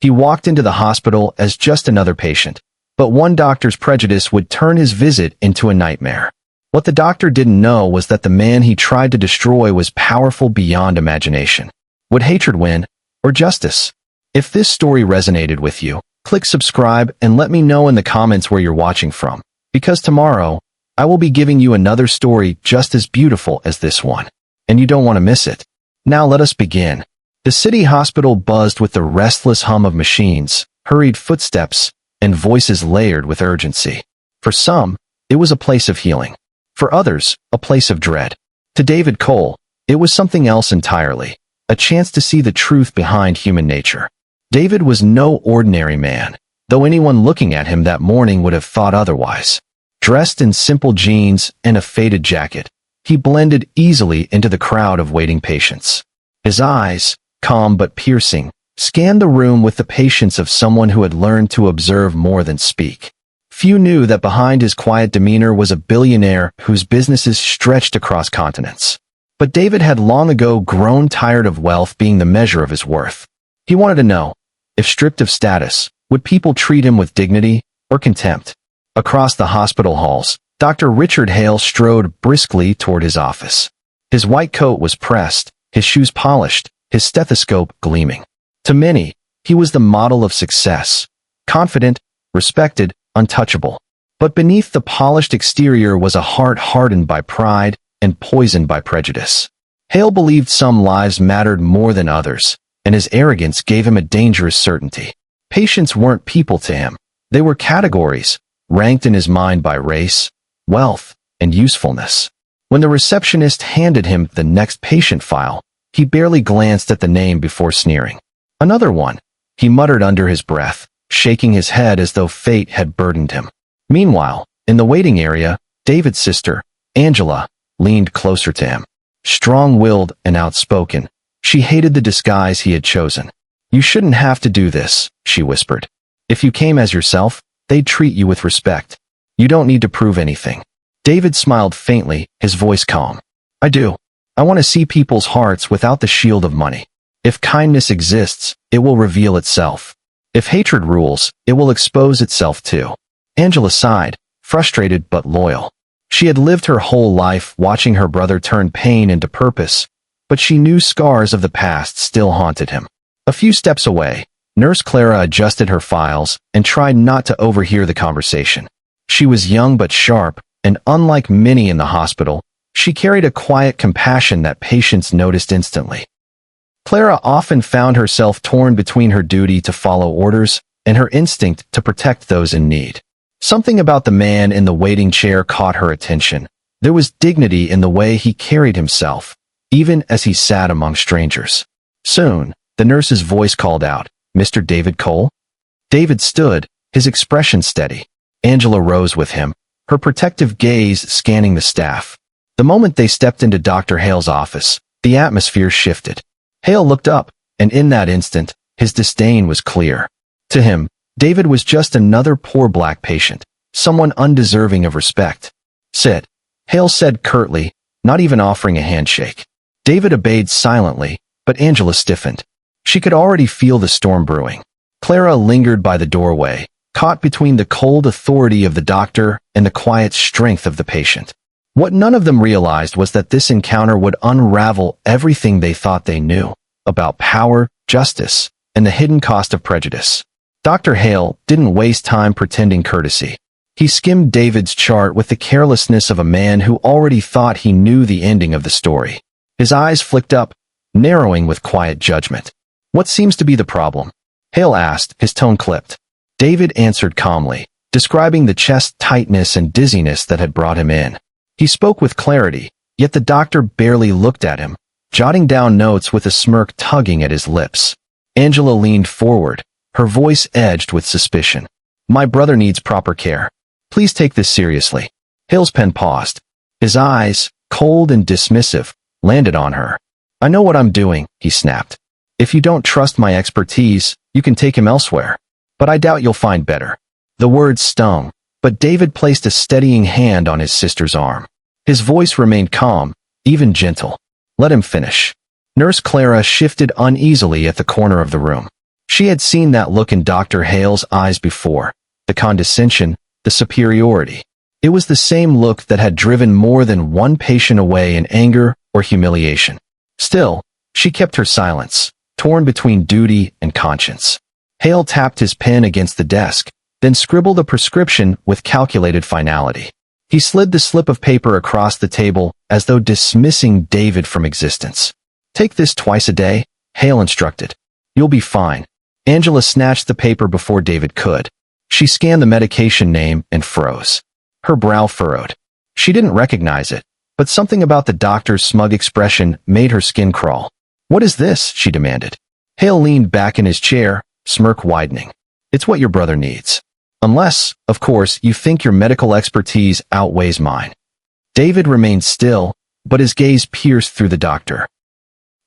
He walked into the hospital as just another patient, but one doctor's prejudice would turn his visit into a nightmare. What the doctor didn't know was that the man he tried to destroy was powerful beyond imagination. Would hatred win, or justice? If this story resonated with you, click subscribe and let me know in the comments where you're watching from, because tomorrow, I will be giving you another story just as beautiful as this one, and you don't want to miss it. Now let us begin. The city hospital buzzed with the restless hum of machines, hurried footsteps, and voices layered with urgency. For some, it was a place of healing. For others, a place of dread. To David Cole, it was something else entirely, a chance to see the truth behind human nature. David was no ordinary man, though anyone looking at him that morning would have thought otherwise. Dressed in simple jeans and a faded jacket, he blended easily into the crowd of waiting patients. His eyes, calm but piercing, scanned the room with the patience of someone who had learned to observe more than speak. Few knew that behind his quiet demeanor was a billionaire whose businesses stretched across continents. But David had long ago grown tired of wealth being the measure of his worth. He wanted to know, if stripped of status, would people treat him with dignity or contempt? Across the hospital halls, Dr. Richard Hale strode briskly toward his office. His white coat was pressed, his shoes polished, his stethoscope gleaming. To many, he was the model of success, confident, respected, untouchable. But beneath the polished exterior was a heart hardened by pride and poisoned by prejudice. Hale believed some lives mattered more than others, and his arrogance gave him a dangerous certainty. Patients weren't people to him. They were categories, ranked in his mind by race, wealth, and usefulness. When the receptionist handed him the next patient file, he barely glanced at the name before sneering. Another one, he muttered under his breath, shaking his head as though fate had burdened him. Meanwhile, in the waiting area, David's sister, Angela, leaned closer to him. Strong-willed and outspoken, she hated the disguise he had chosen. "You shouldn't have to do this," she whispered. "If you came as yourself, they'd treat you with respect. You don't need to prove anything." David smiled faintly, his voice calm. "I do. I want to see people's hearts without the shield of money. If kindness exists, it will reveal itself. If hatred rules, it will expose itself too." Angela sighed, frustrated but loyal. She had lived her whole life watching her brother turn pain into purpose, but she knew scars of the past still haunted him. A few steps away, Nurse Clara adjusted her files and tried not to overhear the conversation. She was young but sharp, and unlike many in the hospital, she carried a quiet compassion that patients noticed instantly. Clara often found herself torn between her duty to follow orders and her instinct to protect those in need. Something about the man in the waiting chair caught her attention. There was dignity in the way he carried himself, even as he sat among strangers. Soon, the nurse's voice called out, "Mr. David Cole?" David stood, his expression steady. Angela rose with him, her protective gaze scanning the staff. The moment they stepped into Dr. Hale's office, the atmosphere shifted. Hale looked up, and in that instant, his disdain was clear. To him, David was just another poor black patient, someone undeserving of respect. "Sit," Hale said curtly, not even offering a handshake. David obeyed silently, but Angela stiffened. She could already feel the storm brewing. Clara lingered by the doorway, caught between the cold authority of the doctor and the quiet strength of the patient. What none of them realized was that this encounter would unravel everything they thought they knew about power, justice, and the hidden cost of prejudice. Dr. Hale didn't waste time pretending courtesy. He skimmed David's chart with the carelessness of a man who already thought he knew the ending of the story. His eyes flicked up, narrowing with quiet judgment. "What seems to be the problem?" Hale asked, his tone clipped. David answered calmly, describing the chest tightness and dizziness that had brought him in. He spoke with clarity, yet the doctor barely looked at him, jotting down notes with a smirk tugging at his lips. Angela leaned forward, her voice edged with suspicion. "My brother needs proper care. Please take this seriously." Hale's pen paused. His eyes, cold and dismissive, landed on her. "I know what I'm doing," he snapped. "If you don't trust my expertise, you can take him elsewhere. But I doubt you'll find better." The words stung, but David placed a steadying hand on his sister's arm. His voice remained calm, even gentle. "Let him finish." Nurse Clara shifted uneasily at the corner of the room. She had seen that look in Dr. Hale's eyes before, the condescension, the superiority. It was the same look that had driven more than one patient away in anger or humiliation. Still, she kept her silence, torn between duty and conscience. Hale tapped his pen against the desk, then scribbled a prescription with calculated finality. He slid the slip of paper across the table as though dismissing David from existence. "Take this twice a day," Hale instructed. "You'll be fine." Angela snatched the paper before David could. She scanned the medication name and froze. Her brow furrowed. She didn't recognize it, but something about the doctor's smug expression made her skin crawl. "What is this?" she demanded. Hale leaned back in his chair, smirk widening. "It's what your brother needs. Unless, of course, you think your medical expertise outweighs mine." David remained still, but his gaze pierced through the doctor.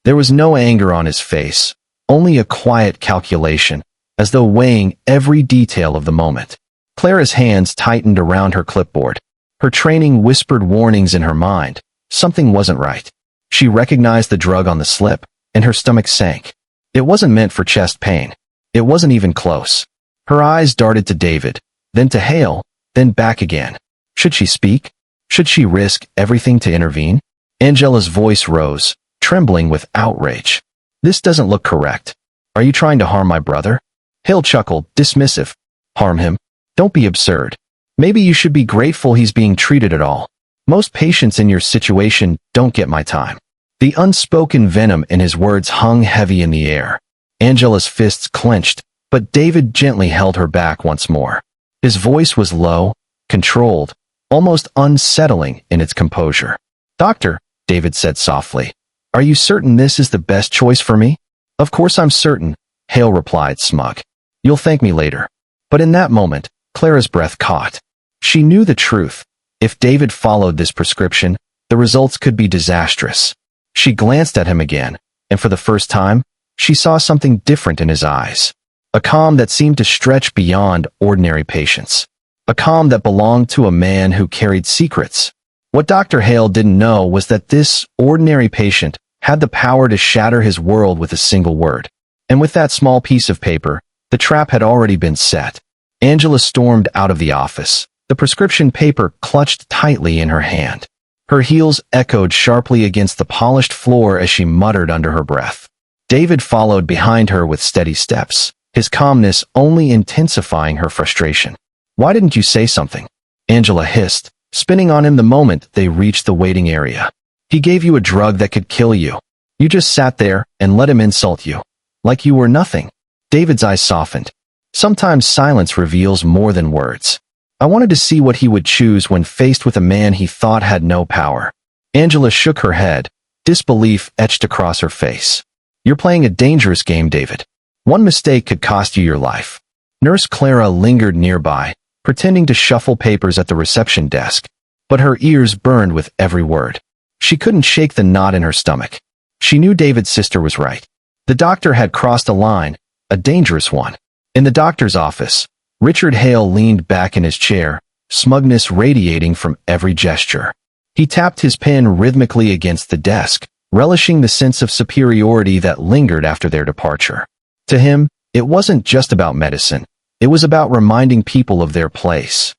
There was no anger on his face, only a quiet calculation, as though weighing every detail of the moment. Clara's hands tightened around her clipboard. Her training whispered warnings in her mind. Something wasn't right. She recognized the drug on the slip, and her stomach sank. It wasn't meant for chest pain. It wasn't even close. Her eyes darted to David, then to Hale, then back again. Should she speak? Should she risk everything to intervene? Angela's voice rose, trembling with outrage. "This doesn't look correct. Are you trying to harm my brother?" Hale chuckled, dismissive. "Harm him? Don't be absurd. Maybe you should be grateful he's being treated at all. Most patients in your situation don't get my time." The unspoken venom in his words hung heavy in the air. Angela's fists clenched, but David gently held her back once more. His voice was low, controlled, almost unsettling in its composure. "Doctor," David said softly, "are you certain this is the best choice for me?" "Of course I'm certain," Hale replied, smug. "You'll thank me later." But in that moment, Clara's breath caught. She knew the truth. If David followed this prescription, the results could be disastrous. She glanced at him again, and for the first time, she saw something different in his eyes. A calm that seemed to stretch beyond ordinary patience. A calm that belonged to a man who carried secrets. What Dr. Hale didn't know was that this ordinary patient had the power to shatter his world with a single word. And with that small piece of paper, the trap had already been set. Angela stormed out of the office, the prescription paper clutched tightly in her hand. Her heels echoed sharply against the polished floor as she muttered under her breath. David followed behind her with steady steps, his calmness only intensifying her frustration. "Why didn't you say something?" Angela hissed, spinning on him the moment they reached the waiting area. "He gave you a drug that could kill you. You just sat there and let him insult you. Like you were nothing." David's eyes softened. Sometimes silence reveals more than words. I wanted to see what he would choose when faced with a man he thought had no power. Angela shook her head, disbelief etched across her face. "You're playing a dangerous game, David. One mistake could cost you your life." Nurse Clara lingered nearby, pretending to shuffle papers at the reception desk, but her ears burned with every word. She couldn't shake the knot in her stomach. She knew David's sister was right. The doctor had crossed a line, a dangerous one. In the doctor's office, Richard Hale leaned back in his chair, smugness radiating from every gesture. He tapped his pen rhythmically against the desk, relishing the sense of superiority that lingered after their departure. To him, it wasn't just about medicine. It was about reminding people of their place.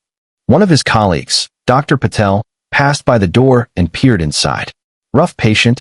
One of his colleagues, Dr. Patel, passed by the door and peered inside. "Rough patient?"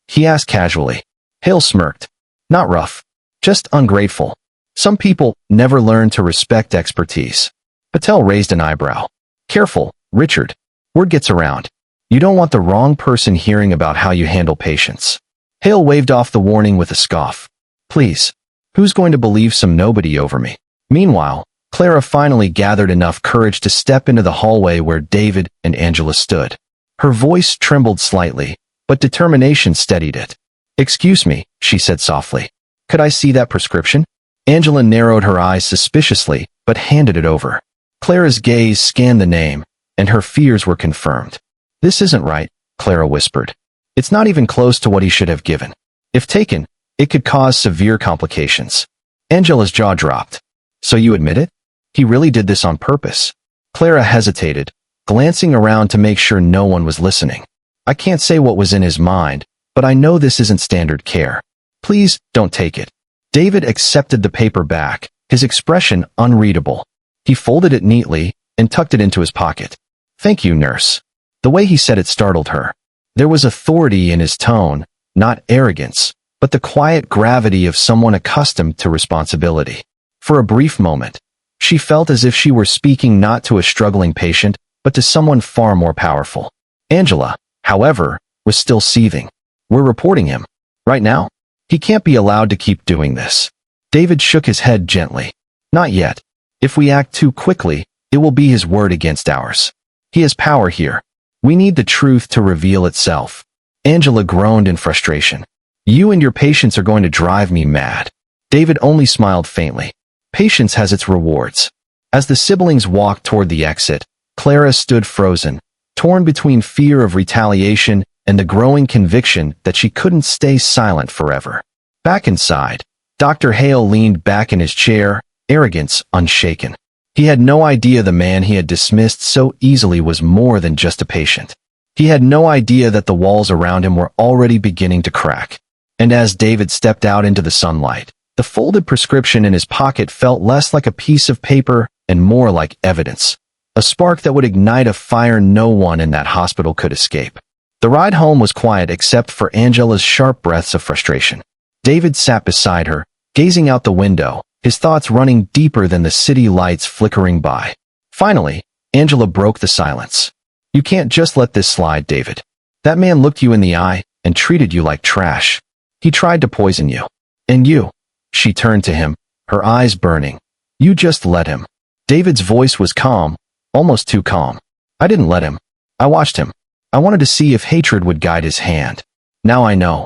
he asked casually. Hale smirked. "Not rough. Just ungrateful. Some people never learn to respect expertise." Patel raised an eyebrow. "Careful, Richard. Word gets around. You don't want the wrong person hearing about how you handle patients." Hale waved off the warning with a scoff. "Please. Who's going to believe some nobody over me?" Meanwhile, Clara finally gathered enough courage to step into the hallway where David and Angela stood. Her voice trembled slightly, but determination steadied it. "Excuse me," she said softly. "Could I see that prescription?" Angela narrowed her eyes suspiciously, but handed it over. Clara's gaze scanned the name, and her fears were confirmed. "This isn't right," Clara whispered. "It's not even close to what he should have given. If taken, it could cause severe complications." Angela's jaw dropped. "So you admit it? He really did this on purpose?" Clara hesitated, glancing around to make sure no one was listening. "I can't say what was in his mind, but I know this isn't standard care. Please, don't take it." David accepted the paper back, his expression unreadable. He folded it neatly and tucked it into his pocket. "Thank you, nurse." The way he said it startled her. There was authority in his tone, not arrogance, but the quiet gravity of someone accustomed to responsibility. For a brief moment, she felt as if she were speaking not to a struggling patient, but to someone far more powerful. Angela, however, was still seething. "We're reporting him. Right now? He can't be allowed to keep doing this." David shook his head gently. "Not yet. If we act too quickly, it will be his word against ours. He has power here. We need the truth to reveal itself." Angela groaned in frustration. "You and your patience are going to drive me mad." David only smiled faintly. Patience has its rewards. As the siblings walked toward the exit, Clara stood frozen, torn between fear of retaliation and the growing conviction that she couldn't stay silent forever. Back inside, Dr. Hale leaned back in his chair, arrogance unshaken. He had no idea the man he had dismissed so easily was more than just a patient. He had no idea that the walls around him were already beginning to crack. And as David stepped out into the sunlight, the folded prescription in his pocket felt less like a piece of paper and more like evidence. A spark that would ignite a fire no one in that hospital could escape. The ride home was quiet except for Angela's sharp breaths of frustration. David sat beside her, gazing out the window, his thoughts running deeper than the city lights flickering by. Finally, Angela broke the silence. "You can't just let this slide, David. That man looked you in the eye and treated you like trash. He tried to poison you. And you." She turned to him, her eyes burning. "You just let him." David's voice was calm, almost too calm. "I didn't let him. I watched him. I wanted to see if hatred would guide his hand. Now I know."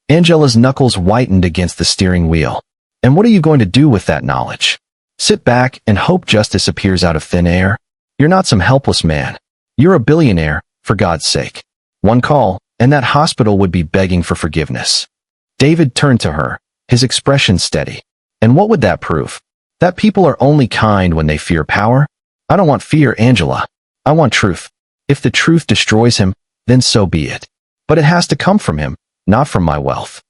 Angela's knuckles whitened against the steering wheel. "And what are you going to do with that knowledge? Sit back and hope justice appears out of thin air? You're not some helpless man. You're a billionaire, for God's sake. One call, and that hospital would be begging for forgiveness." David turned to her, his expression steady. "And what would that prove? That people are only kind when they fear power? I don't want fear, Angela. I want truth. If the truth destroys him, then so be it. But it has to come from him, not from my wealth."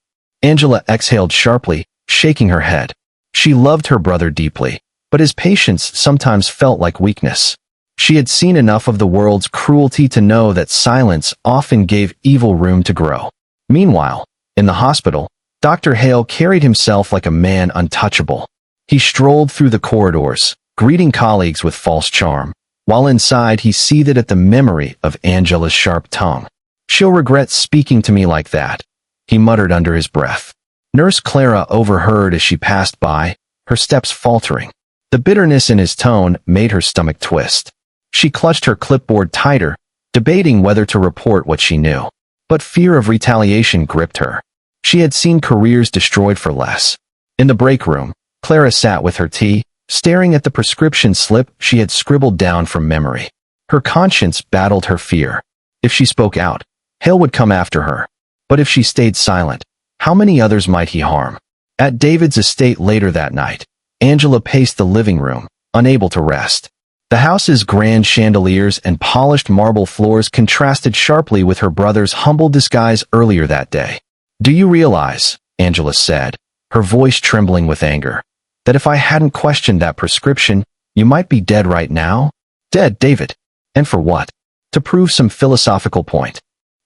Angela exhaled sharply, shaking her head. She loved her brother deeply, but his patience sometimes felt like weakness. She had seen enough of the world's cruelty to know that silence often gave evil room to grow. Meanwhile, in the hospital, Dr. Hale carried himself like a man untouchable. He strolled through the corridors, greeting colleagues with false charm, while inside he seethed at the memory of Angela's sharp tongue. "She'll regret speaking to me like that," he muttered under his breath. Nurse Clara overheard as she passed by, her steps faltering. The bitterness in his tone made her stomach twist. She clutched her clipboard tighter, debating whether to report what she knew. But fear of retaliation gripped her. She had seen careers destroyed for less. In the break room, Clara sat with her tea, staring at the prescription slip she had scribbled down from memory. Her conscience battled her fear. If she spoke out, Hale would come after her. But if she stayed silent, how many others might he harm? At David's estate later that night, Angela paced the living room, unable to rest. The house's grand chandeliers and polished marble floors contrasted sharply with her brother's humble disguise earlier that day. "Do you realize," Angela said, her voice trembling with anger, "that if I hadn't questioned that prescription, you might be dead right now?" "Dead, David? And for what?" "To prove some philosophical point."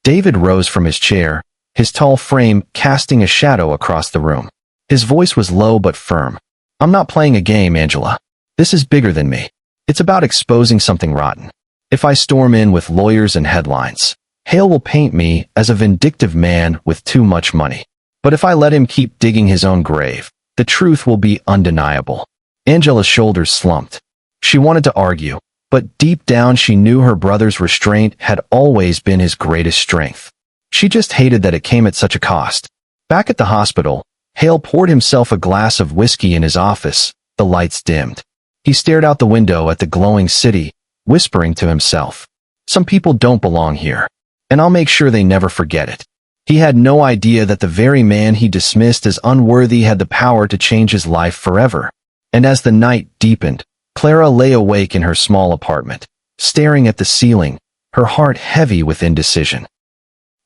David rose from his chair, his tall frame casting a shadow across the room. His voice was low but firm. "I'm not playing a game, Angela. This is bigger than me. It's about exposing something rotten. If I storm in with lawyers and headlines, Hale will paint me as a vindictive man with too much money. But if I let him keep digging his own grave, the truth will be undeniable." Angela's shoulders slumped. She wanted to argue, but deep down she knew her brother's restraint had always been his greatest strength. She just hated that it came at such a cost. Back at the hospital, Hale poured himself a glass of whiskey in his office, the lights dimmed. He stared out the window at the glowing city, whispering to himself, "Some people don't belong here, and I'll make sure they never forget it." He had no idea that the very man he dismissed as unworthy had the power to change his life forever. And as the night deepened, Clara lay awake in her small apartment, staring at the ceiling, her heart heavy with indecision.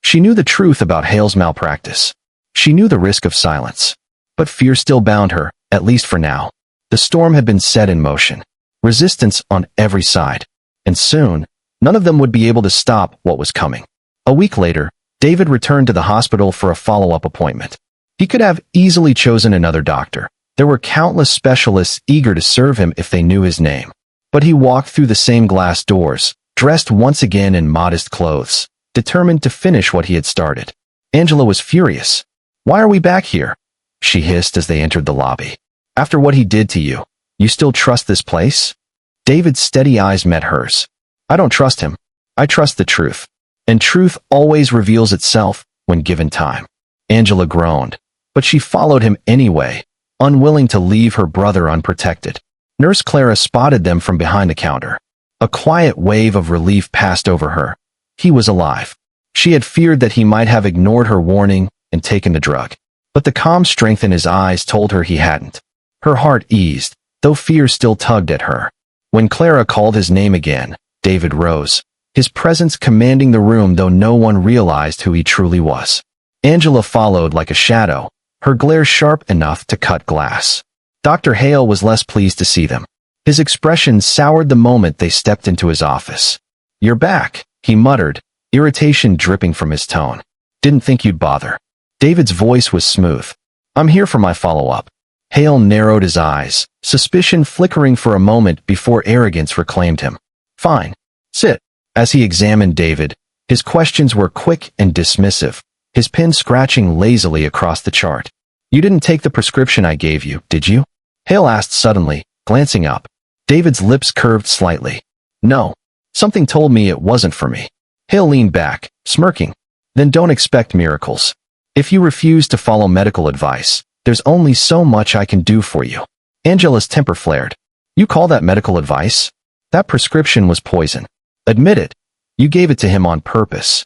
She knew the truth about Hale's malpractice. She knew the risk of silence. But fear still bound her, at least for now. The storm had been set in motion. Resistance on every side. And soon, none of them would be able to stop what was coming. A week later, David returned to the hospital for a follow-up appointment. He could have easily chosen another doctor. There were countless specialists eager to serve him if they knew his name. But he walked through the same glass doors, dressed once again in modest clothes, determined to finish what he had started. Angela was furious. "Why are we back here?" she hissed as they entered the lobby. "After what he did to you, you still trust this place?" David's steady eyes met hers. "I don't trust him. I trust the truth. And truth always reveals itself when given time." Angela groaned, but she followed him anyway, unwilling to leave her brother unprotected. Nurse Clara spotted them from behind the counter. A quiet wave of relief passed over her. He was alive. She had feared that he might have ignored her warning and taken the drug. But the calm strength in his eyes told her he hadn't. Her heart eased, though fear still tugged at her. When Clara called his name again, David rose, his presence commanding the room though no one realized who he truly was. Angela followed like a shadow, her glare sharp enough to cut glass. Dr. Hale was less pleased to see them. His expression soured the moment they stepped into his office. "You're back," he muttered, irritation dripping from his tone. "Didn't think you'd bother." David's voice was smooth. "I'm here for my follow-up." Hale narrowed his eyes, suspicion flickering for a moment before arrogance reclaimed him. "Fine. Sit." As he examined David, his questions were quick and dismissive, his pen scratching lazily across the chart. "You didn't take the prescription I gave you, did you?" Hale asked suddenly, glancing up. David's lips curved slightly. "No. Something told me it wasn't for me." Hale leaned back, smirking. "Then don't expect miracles. If you refuse to follow medical advice, there's only so much I can do for you." Angela's temper flared. "You call that medical advice? That prescription was poison. Admit it. You gave it to him on purpose."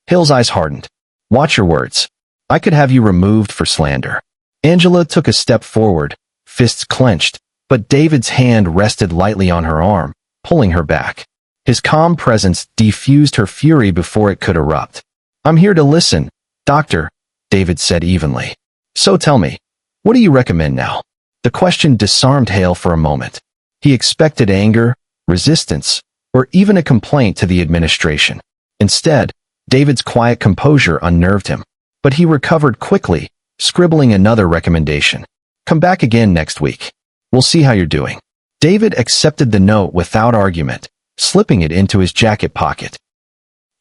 Hale's eyes hardened. "Watch your words. I could have you removed for slander." Angela took a step forward, fists clenched, but David's hand rested lightly on her arm, pulling her back. His calm presence diffused her fury before it could erupt. "I'm here to listen, doctor," David said evenly. "So tell me, what do you recommend now?" The question disarmed Hale for a moment. He expected anger, resistance, or even a complaint to the administration. Instead, David's quiet composure unnerved him. But he recovered quickly, scribbling another recommendation. "Come back again next week. We'll see how you're doing." David accepted the note without argument, slipping it into his jacket pocket.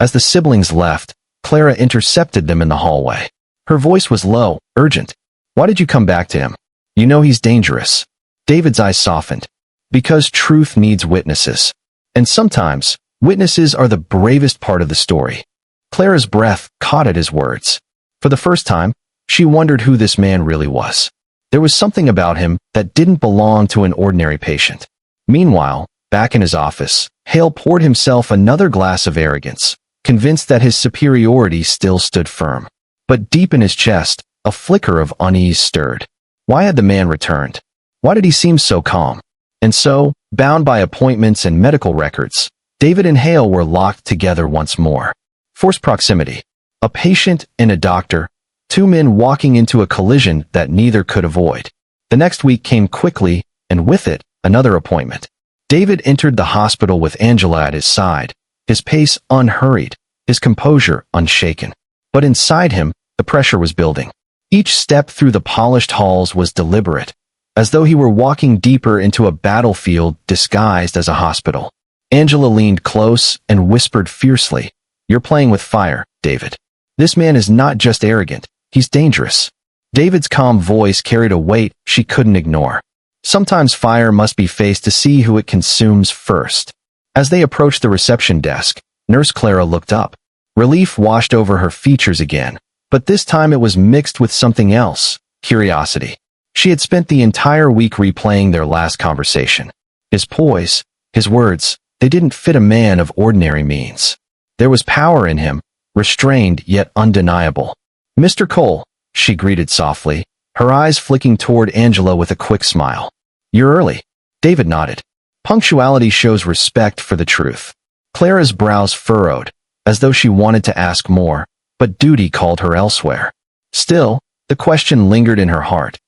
As the siblings left, Clara intercepted them in the hallway. Her voice was low, urgent. "Why did you come back to him? You know he's dangerous." David's eyes softened. "Because truth needs witnesses. And sometimes, witnesses are the bravest part of the story." Clara's breath caught at his words. For the first time, she wondered who this man really was. There was something about him that didn't belong to an ordinary patient. Meanwhile, back in his office, Hale poured himself another glass of arrogance, convinced that his superiority still stood firm. But deep in his chest, a flicker of unease stirred. Why had the man returned? Why did he seem so calm? And so, bound by appointments and medical records, David and Hale were locked together once more. Forced proximity. A patient and a doctor, two men walking into a collision that neither could avoid. The next week came quickly, and with it, another appointment. David entered the hospital with Angela at his side, his pace unhurried, his composure unshaken. But inside him, the pressure was building. Each step through the polished halls was deliberate, as though he were walking deeper into a battlefield disguised as a hospital. Angela leaned close and whispered fiercely, "You're playing with fire, David. This man is not just arrogant, he's dangerous." David's calm voice carried a weight she couldn't ignore. Sometimes fire must be faced to see who it consumes first. As they approached the reception desk, Nurse Clara looked up. Relief washed over her features again, but this time it was mixed with something else, curiosity. She had spent the entire week replaying their last conversation. His poise, his words, they didn't fit a man of ordinary means. There was power in him, restrained yet undeniable. "Mr. Cole," she greeted softly, her eyes flicking toward Angela with a quick smile. "You're early." David nodded. Punctuality shows respect for the truth. Clara's brows furrowed, as though she wanted to ask more, but duty called her elsewhere. Still, the question lingered in her heart.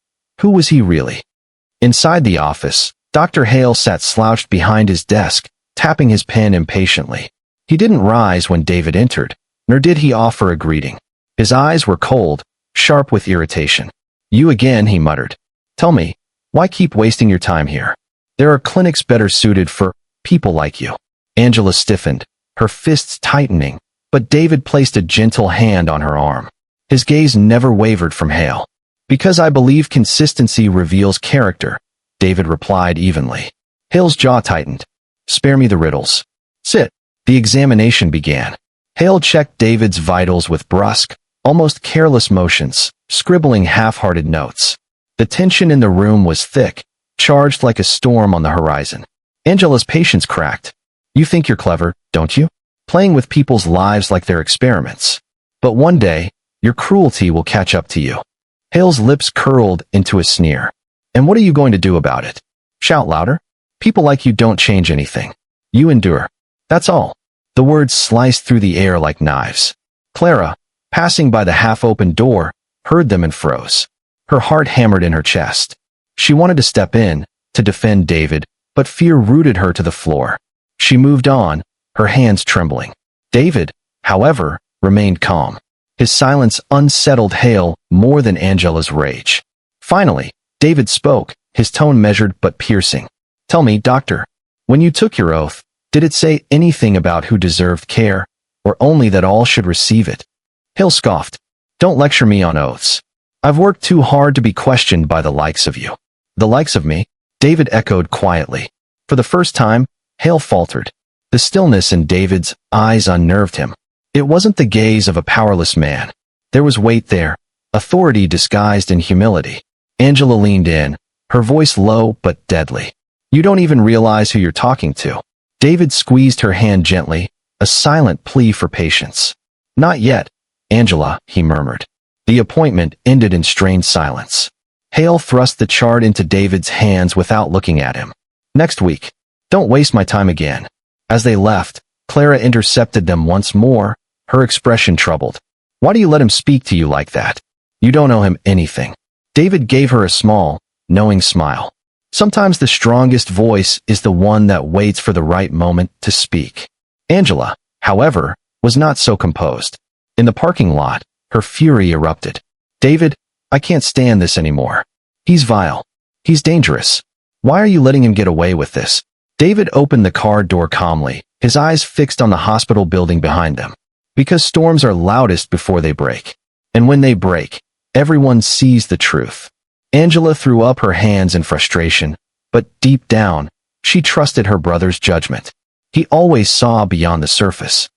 Who was he really? Inside the office, Dr. Hale sat slouched behind his desk, tapping his pen impatiently. He didn't rise when David entered, nor did he offer a greeting. His eyes were cold, sharp with irritation. "You again," he muttered. "Tell me, why keep wasting your time here? There are clinics better suited for people like you." Angela stiffened, her fists tightening, but David placed a gentle hand on her arm. His gaze never wavered from Hale. "Because I believe consistency reveals character," David replied evenly. Hale's jaw tightened. "Spare me the riddles. Sit." The examination began. Hale checked David's vitals with brusque, almost careless motions, scribbling half-hearted notes. The tension in the room was thick, charged like a storm on the horizon. Angela's patience cracked. "You think you're clever, don't you? Playing with people's lives like they're experiments. But one day, your cruelty will catch up to you." Hale's lips curled into a sneer. "And what are you going to do about it? Shout louder? People like you don't change anything. You endure. That's all." The words sliced through the air like knives. Clara, passing by the half-open door, heard them and froze. Her heart hammered in her chest. She wanted to step in, to defend David, but fear rooted her to the floor. She moved on, her hands trembling. David, however, remained calm. His silence unsettled Hale more than Angela's rage. Finally, David spoke, his tone measured but piercing. "Tell me, doctor, when you took your oath, did it say anything about who deserved care, or only that all should receive it?" Hale scoffed. "Don't lecture me on oaths. I've worked too hard to be questioned by the likes of you." "The likes of me?" David echoed quietly. For the first time, Hale faltered. The stillness in David's eyes unnerved him. It wasn't the gaze of a powerless man. There was weight there, authority disguised in humility. Angela leaned in, her voice low but deadly. "You don't even realize who you're talking to." David squeezed her hand gently, a silent plea for patience. "Not yet, Angela," he murmured. The appointment ended in strained silence. Hale thrust the chart into David's hands without looking at him. "Next week. Don't waste my time again." As they left, Clara intercepted them once more, her expression troubled. "Why do you let him speak to you like that? You don't owe him anything." David gave her a small, knowing smile. Sometimes the strongest voice is the one that waits for the right moment to speak. Angela, however, was not so composed. In the parking lot, her fury erupted. "David, I can't stand this anymore. He's vile. He's dangerous. Why are you letting him get away with this?" David opened the car door calmly, his eyes fixed on the hospital building behind them. "Because storms are loudest before they break. And when they break, everyone sees the truth." Angela threw up her hands in frustration, but deep down, she trusted her brother's judgment. He always saw beyond the surface.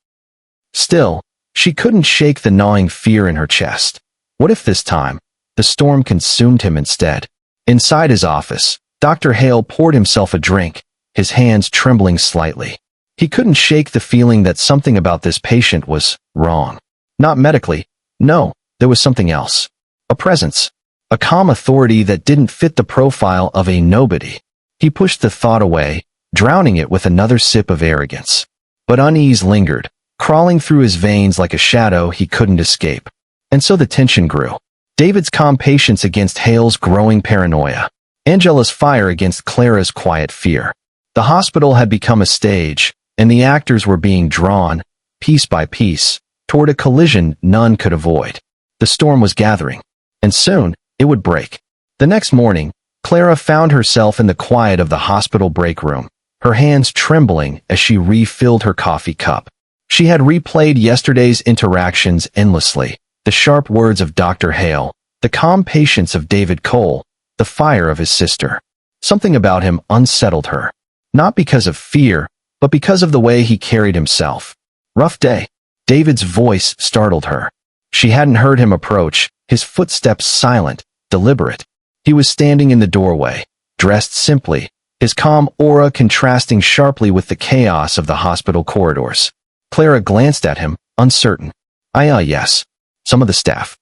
Still, she couldn't shake the gnawing fear in her chest. What if this time, the storm consumed him instead? Inside his office, Dr. Hale poured himself a drink, his hands trembling slightly. He couldn't shake the feeling that something about this patient was wrong. Not medically. No, there was something else. A presence. A calm authority that didn't fit the profile of a nobody. He pushed the thought away, drowning it with another sip of arrogance. But unease lingered, crawling through his veins like a shadow he couldn't escape. And so the tension grew. David's calm patience against Hale's growing paranoia. Angela's fire against Clara's quiet fear. The hospital had become a stage, and the actors were being drawn, piece by piece, toward a collision none could avoid. The storm was gathering, and soon, it would break. The next morning, Clara found herself in the quiet of the hospital break room, her hands trembling as she refilled her coffee cup. She had replayed yesterday's interactions endlessly, the sharp words of Dr. Hale, the calm patience of David Cole, the fire of his sister. Something about him unsettled her. Not because of fear, but because of the way he carried himself. "Rough day." David's voice startled her. She hadn't heard him approach, his footsteps silent, deliberate. He was standing in the doorway, dressed simply, his calm aura contrasting sharply with the chaos of the hospital corridors. Clara glanced at him, uncertain. Yes. Some of the staff.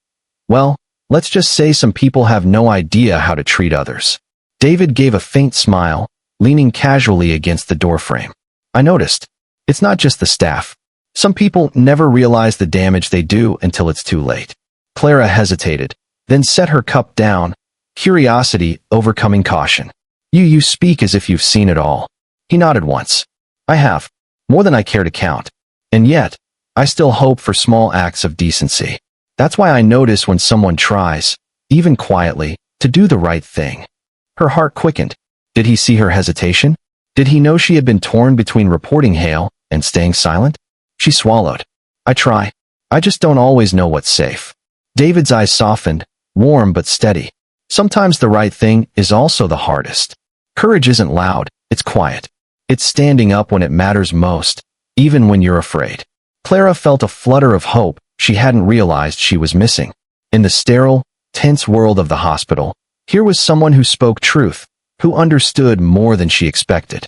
Well, let's just say some people have no idea how to treat others." David gave a faint smile, leaning casually against the doorframe. "I noticed. It's not just the staff. Some people never realize the damage they do until it's too late." Clara hesitated, then set her cup down, curiosity overcoming caution. You speak as if you've seen it all. He nodded once. I have. More than I care to count. And yet, I still hope for small acts of decency. That's why I notice when someone tries, even quietly, to do the right thing. Her heart quickened. Did he see her hesitation? Did he know she had been torn between reporting Hale and staying silent? She swallowed. I try. I just don't always know what's safe. David's eyes softened, warm but steady. Sometimes the right thing is also the hardest. Courage isn't loud, it's quiet. It's standing up when it matters most, even when you're afraid. Clara felt a flutter of hope she hadn't realized she was missing. In the sterile, tense world of the hospital, here was someone who spoke truth, who understood more than she expected.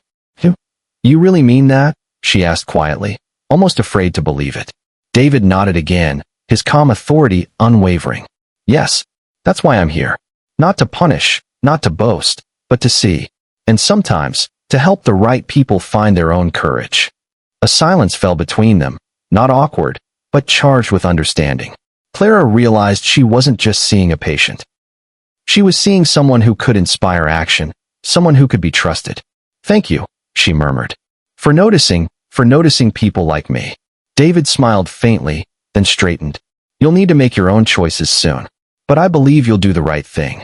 You really mean that? She asked quietly, almost afraid to believe it. David nodded again, his calm authority unwavering. Yes, that's why I'm here. Not to punish, not to boast, but to see. And sometimes, to help the right people find their own courage. A silence fell between them, not awkward, but charged with understanding. Clara realized she wasn't just seeing a patient. She was seeing someone who could inspire action, someone who could be trusted. Thank you, she murmured. For noticing people like me. David smiled faintly, then straightened. You'll need to make your own choices soon. But I believe you'll do the right thing.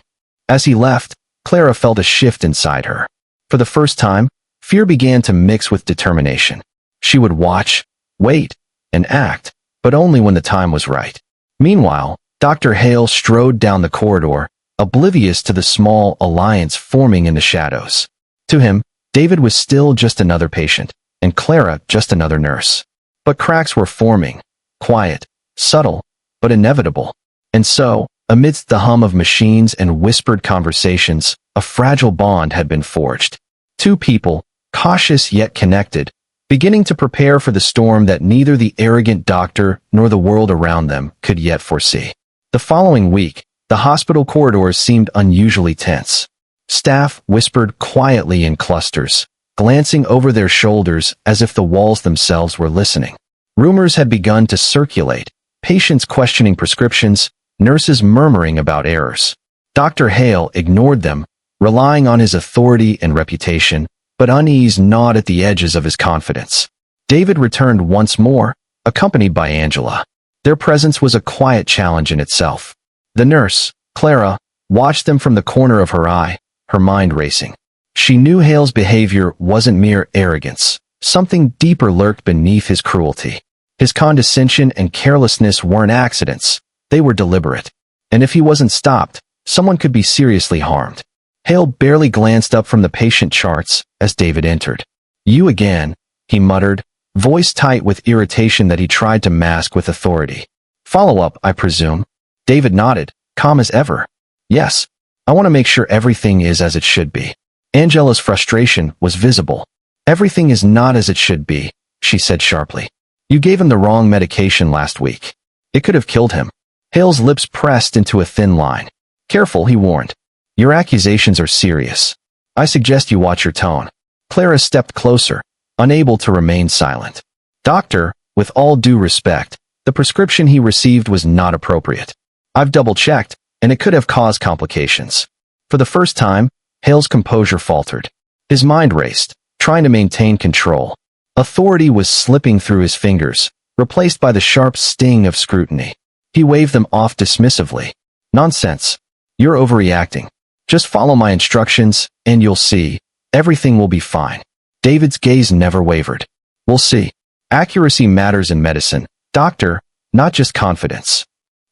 As he left, Clara felt a shift inside her. For the first time, fear began to mix with determination. She would watch, wait, and act, but only when the time was right. Meanwhile, Dr. Hale strode down the corridor, oblivious to the small alliance forming in the shadows. To him, David was still just another patient, and Clara just another nurse. But cracks were forming, quiet, subtle, but inevitable. And so, amidst the hum of machines and whispered conversations, a fragile bond had been forged. Two people, cautious yet connected, beginning to prepare for the storm that neither the arrogant doctor nor the world around them could yet foresee. The following week, the hospital corridors seemed unusually tense. Staff whispered quietly in clusters, glancing over their shoulders as if the walls themselves were listening. Rumors had begun to circulate, patients questioning prescriptions, nurses murmuring about errors. Dr. Hale ignored them, relying on his authority and reputation, but unease gnawed at the edges of his confidence. David returned once more, accompanied by Angela. Their presence was a quiet challenge in itself. The nurse, Clara, watched them from the corner of her eye, her mind racing. She knew Hale's behavior wasn't mere arrogance. Something deeper lurked beneath his cruelty. His condescension and carelessness weren't accidents. They were deliberate. And if he wasn't stopped, someone could be seriously harmed. Hale barely glanced up from the patient charts as David entered. You again, he muttered, voice tight with irritation that he tried to mask with authority. Follow-up, I presume? David nodded, calm as ever. Yes, I want to make sure everything is as it should be. Angela's frustration was visible. Everything is not as it should be, she said sharply. You gave him the wrong medication last week. It could have killed him. Hale's lips pressed into a thin line. Careful, he warned. Your accusations are serious. I suggest you watch your tone. Clara stepped closer, unable to remain silent. Doctor, with all due respect, the prescription he received was not appropriate. I've double-checked, and it could have caused complications. For the first time, Hale's composure faltered. His mind raced, trying to maintain control. Authority was slipping through his fingers, replaced by the sharp sting of scrutiny. He waved them off dismissively. Nonsense. You're overreacting. Just follow my instructions, and you'll see. Everything will be fine. David's gaze never wavered. We'll see. Accuracy matters in medicine, doctor, not just confidence.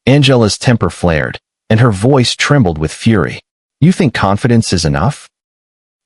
Angela's temper flared, and her voice trembled with fury. You think confidence is enough?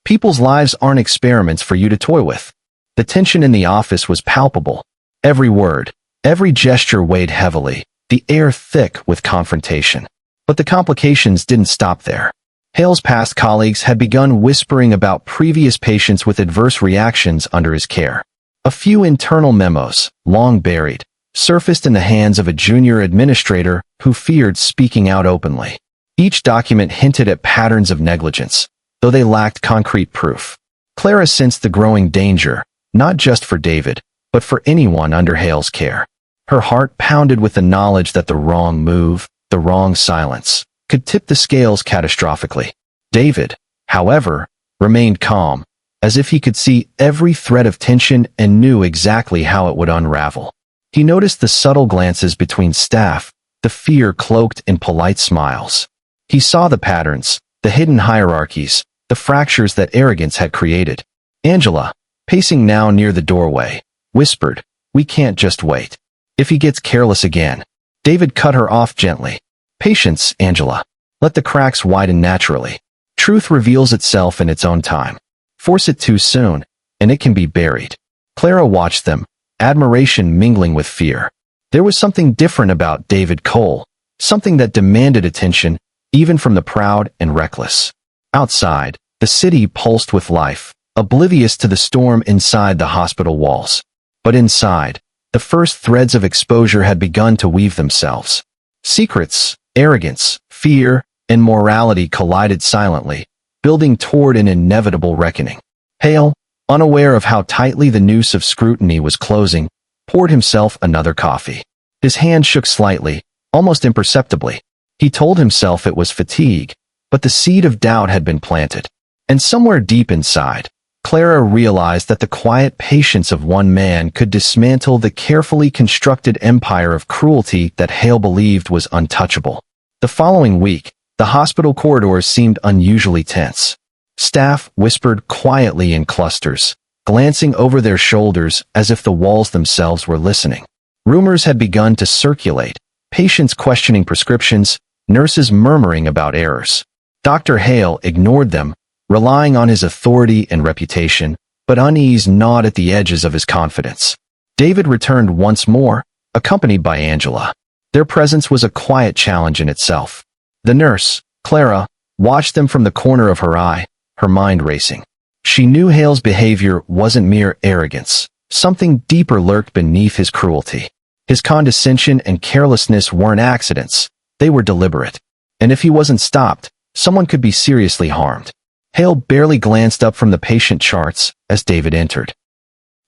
People's lives aren't experiments for you to toy with. The tension in the office was palpable. Every word, every gesture weighed heavily, the air thick with confrontation. But the complications didn't stop there. Hale's past colleagues had begun whispering about previous patients with adverse reactions under his care. A few internal memos, long buried, surfaced in the hands of a junior administrator who feared speaking out openly. Each document hinted at patterns of negligence, though they lacked concrete proof. Clara sensed the growing danger, not just for David, but for anyone under Hale's care. Her heart pounded with the knowledge that the wrong move, the wrong silence, could tip the scales catastrophically. David, however, remained calm, as if he could see every thread of tension and knew exactly how it would unravel. He noticed the subtle glances between staff, the fear cloaked in polite smiles. He saw the patterns, the hidden hierarchies, the fractures that arrogance had created. Angela, pacing now near the doorway, whispered, "We can't just wait. If he gets careless again." David cut her off gently. "Patience, Angela. Let the cracks widen naturally. Truth reveals itself in its own time. Force it too soon, and it can be buried." Clara watched them, admiration mingling with fear. There was something different about David Cole, something that demanded attention, even from the proud and reckless. Outside, the city pulsed with life, oblivious to the storm inside the hospital walls. But inside, the first threads of exposure had begun to weave themselves. Secrets, arrogance, fear, and morality collided silently, building toward an inevitable reckoning. Hale, unaware of how tightly the noose of scrutiny was closing, poured himself another coffee. His hand shook slightly, almost imperceptibly. He told himself it was fatigue, but the seed of doubt had been planted. And somewhere deep inside, Clara realized that the quiet patience of one man could dismantle the carefully constructed empire of cruelty that Hale believed was untouchable. The following week, the hospital corridors seemed unusually tense. Staff whispered quietly in clusters, glancing over their shoulders as if the walls themselves were listening. Rumors had begun to circulate, patients questioning prescriptions, nurses murmuring about errors. Dr. Hale ignored them, relying on his authority and reputation, but unease gnawed at the edges of his confidence. David returned once more, accompanied by Angela. Their presence was a quiet challenge in itself. The nurse, Clara, watched them from the corner of her eye, her mind racing. She knew Hale's behavior wasn't mere arrogance. Something deeper lurked beneath his cruelty. His condescension and carelessness weren't accidents. They were deliberate. And if he wasn't stopped, someone could be seriously harmed. Hale barely glanced up from the patient charts as David entered.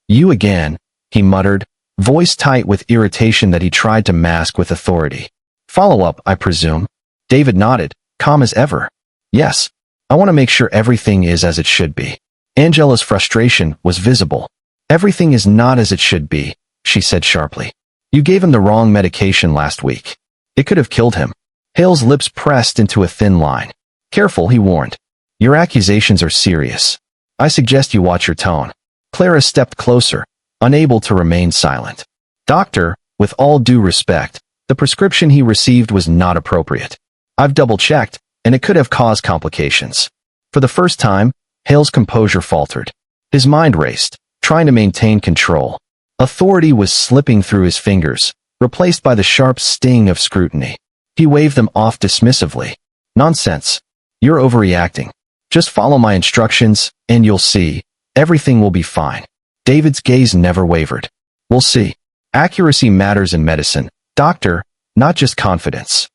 "You again," he muttered, voice tight with irritation that he tried to mask with authority. "Follow-up, I presume?" David nodded, calm as ever. "Yes. I want to make sure everything is as it should be." Angela's frustration was visible. "Everything is not as it should be," she said sharply. "You gave him the wrong medication last week. It could have killed him." Hale's lips pressed into a thin line. "Careful," he warned. "Your accusations are serious. I suggest you watch your tone." Clara stepped closer, unable to remain silent. "Doctor, with all due respect, the prescription he received was not appropriate. I've double-checked, and it could have caused complications." For the first time, Hale's composure faltered. His mind raced, trying to maintain control. Authority was slipping through his fingers, replaced by the sharp sting of scrutiny. He waved them off dismissively. "Nonsense. You're overreacting. Just follow my instructions, and you'll see. Everything will be fine." David's gaze never wavered. "We'll see. Accuracy matters in medicine, doctor, not just confidence."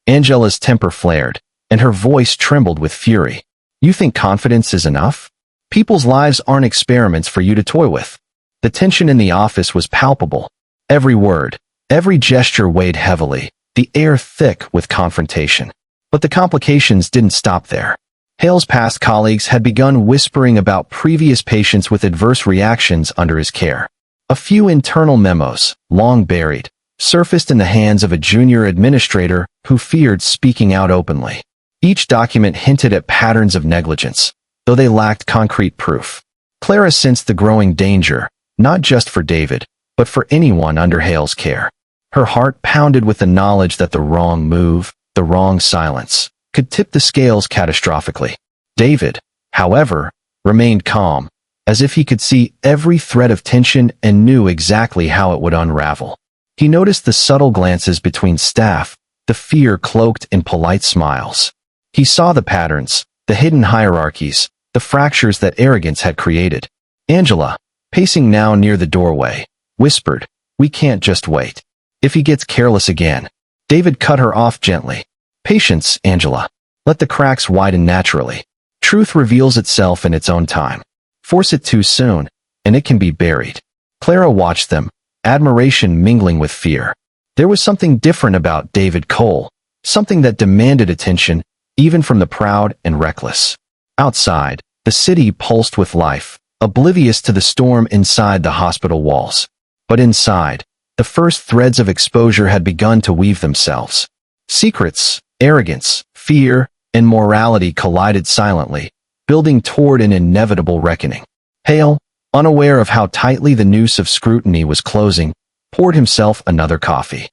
Angela's temper flared, and her voice trembled with fury. "You think confidence is enough? People's lives aren't experiments for you to toy with." The tension in the office was palpable. Every word, every gesture weighed heavily, the air thick with confrontation. But the complications didn't stop there. Hale's past colleagues had begun whispering about previous patients with adverse reactions under his care. A few internal memos, long buried, surfaced in the hands of a junior administrator who feared speaking out openly. Each document hinted at patterns of negligence, though they lacked concrete proof. Clara sensed the growing danger, not just for David, but for anyone under Hale's care. Her heart pounded with the knowledge that the wrong move, the wrong silence, could tip the scales catastrophically. David, however, remained calm, as if he could see every thread of tension and knew exactly how it would unravel. He noticed the subtle glances between staff, the fear cloaked in polite smiles. He saw the patterns, the hidden hierarchies, the fractures that arrogance had created. Angela, pacing now near the doorway, whispered, "We can't just wait. If he gets careless again." David cut her off gently. "Patience, Angela. Let the cracks widen naturally. Truth reveals itself in its own time. Force it too soon, and it can be buried." Clara watched them, admiration mingling with fear. There was something different about David Cole, something that demanded attention, even from the proud and reckless. Outside, the city pulsed with life, oblivious to the storm inside the hospital walls. But inside, the first threads of exposure had begun to weave themselves. Secrets, arrogance, fear, and morality collided silently, building toward an inevitable reckoning. Hale, unaware of how tightly the noose of scrutiny was closing, poured himself another coffee.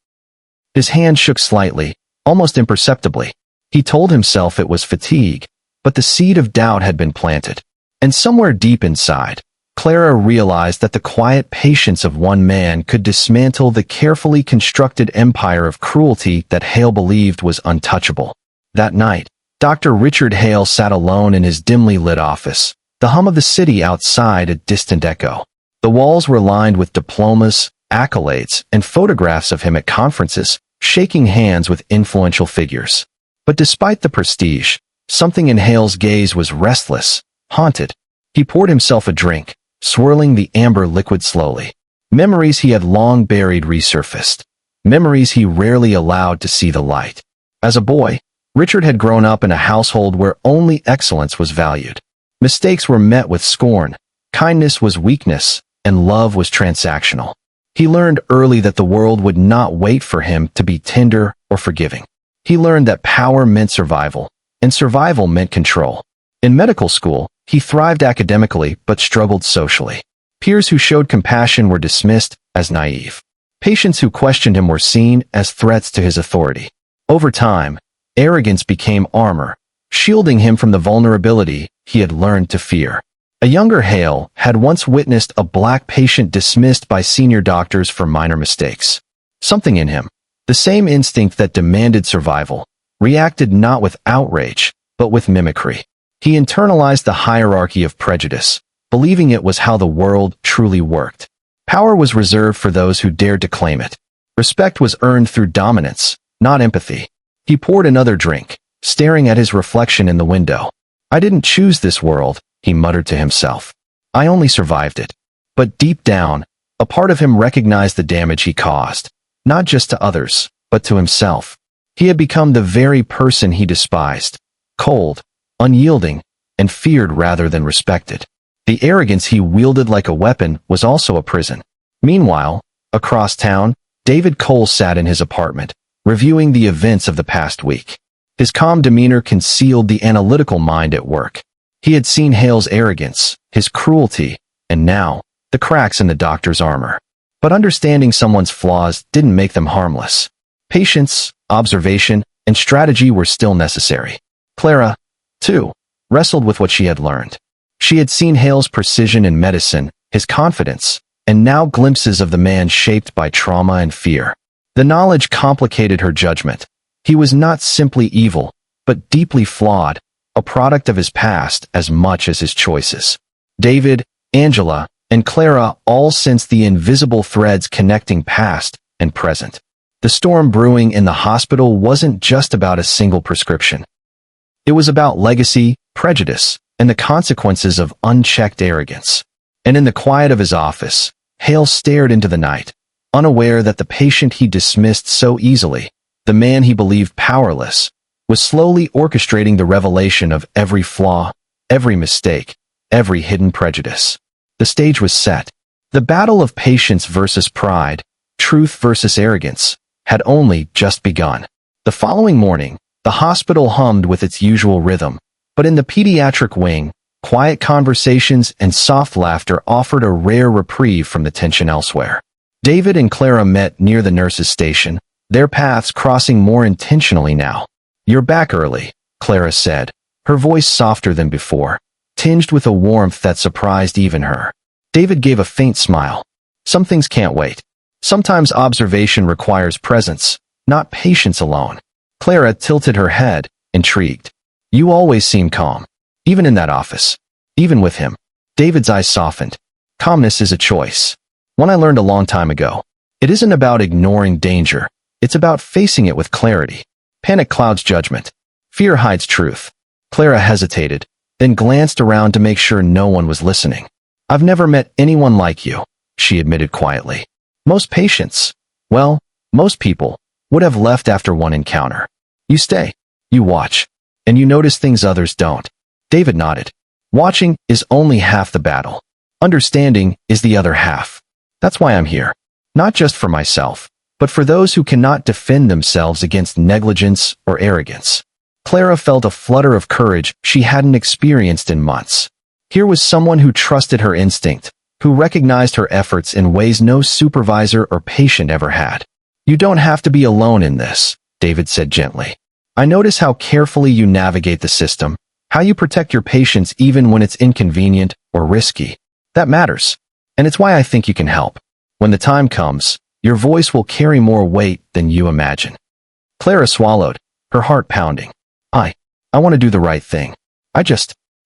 His hand shook slightly, almost imperceptibly. He told himself it was fatigue, but the seed of doubt had been planted. And somewhere deep inside, Clara realized that the quiet patience of one man could dismantle the carefully constructed empire of cruelty that Hale believed was untouchable. That night, Dr. Richard Hale sat alone in his dimly lit office, the hum of the city outside a distant echo. The walls were lined with diplomas, accolades, and photographs of him at conferences, shaking hands with influential figures. But despite the prestige, something in Hale's gaze was restless, haunted. He poured himself a drink, swirling the amber liquid slowly. Memories he had long buried resurfaced. Memories he rarely allowed to see the light. As a boy, Richard had grown up in a household where only excellence was valued. Mistakes were met with scorn, kindness was weakness, and love was transactional. He learned early that the world would not wait for him to be tender or forgiving. He learned that power meant survival, and survival meant control. In medical school, he thrived academically but struggled socially. Peers who showed compassion were dismissed as naive. Patients who questioned him were seen as threats to his authority. Over time, arrogance became armor, shielding him from the vulnerability he had learned to fear. A younger Hale had once witnessed a black patient dismissed by senior doctors for minor mistakes. Something in him, the same instinct that demanded survival, reacted not with outrage, but with mimicry. He internalized the hierarchy of prejudice, believing it was how the world truly worked. Power was reserved for those who dared to claim it. Respect was earned through dominance, not empathy. He poured another drink, staring at his reflection in the window. "I didn't choose this world," he muttered to himself. "I only survived it." But deep down, a part of him recognized the damage he caused, not just to others, but to himself. He had become the very person he despised, cold, unyielding, and feared rather than respected. The arrogance he wielded like a weapon was also a prison. Meanwhile, across town, David Cole sat in his apartment, reviewing the events of the past week. His calm demeanor concealed the analytical mind at work. He had seen Hale's arrogance, his cruelty, and now, the cracks in the doctor's armor. But understanding someone's flaws didn't make them harmless. Patience, observation, and strategy were still necessary. Clara, too, wrestled with what she had learned. She had seen Hale's precision in medicine, his confidence, and now glimpses of the man shaped by trauma and fear. The knowledge complicated her judgment. He was not simply evil, but deeply flawed, a product of his past as much as his choices. David, Angela, and Clara all sensed the invisible threads connecting past and present. The storm brewing in the hospital wasn't just about a single prescription. It was about legacy, prejudice, and the consequences of unchecked arrogance. And in the quiet of his office, Hale stared into the night, unaware that the patient he dismissed so easily, the man he believed powerless, was slowly orchestrating the revelation of every flaw, every mistake, every hidden prejudice. The stage was set. The battle of patience versus pride, truth versus arrogance, had only just begun. The following morning, the hospital hummed with its usual rhythm, but in the pediatric wing, quiet conversations and soft laughter offered a rare reprieve from the tension elsewhere. David and Clara met near the nurse's station, their paths crossing more intentionally now. "You're back early," Clara said, her voice softer than before, tinged with a warmth that surprised even her. David gave a faint smile. "Some things can't wait. Sometimes observation requires presence, not patience alone." Clara tilted her head, intrigued. "You always seem calm, even in that office, even with him." David's eyes softened. "Calmness is a choice. One I learned a long time ago. It isn't about ignoring danger. It's about facing it with clarity. Panic clouds judgment. Fear hides truth." Clara hesitated, then glanced around to make sure no one was listening. "I've never met anyone like you," she admitted quietly. "Most patients, well, most people, would have left after one encounter. You stay. You watch. And you notice things others don't. David nodded. Watching is only half the battle. Understanding is the other half. That's why I'm here. Not just for myself, but for those who cannot defend themselves against negligence or arrogance. Clara felt a flutter of courage she hadn't experienced in months. Here was someone who trusted her instinct, who recognized her efforts in ways no supervisor or patient ever had. You don't have to be alone in this, David said gently. I notice how carefully you navigate the system, how you protect your patients even when it's inconvenient or risky. That matters. And it's why I think you can help. When the time comes, your voice will carry more weight than you imagine. Clara swallowed, her heart pounding. I want to do the right thing.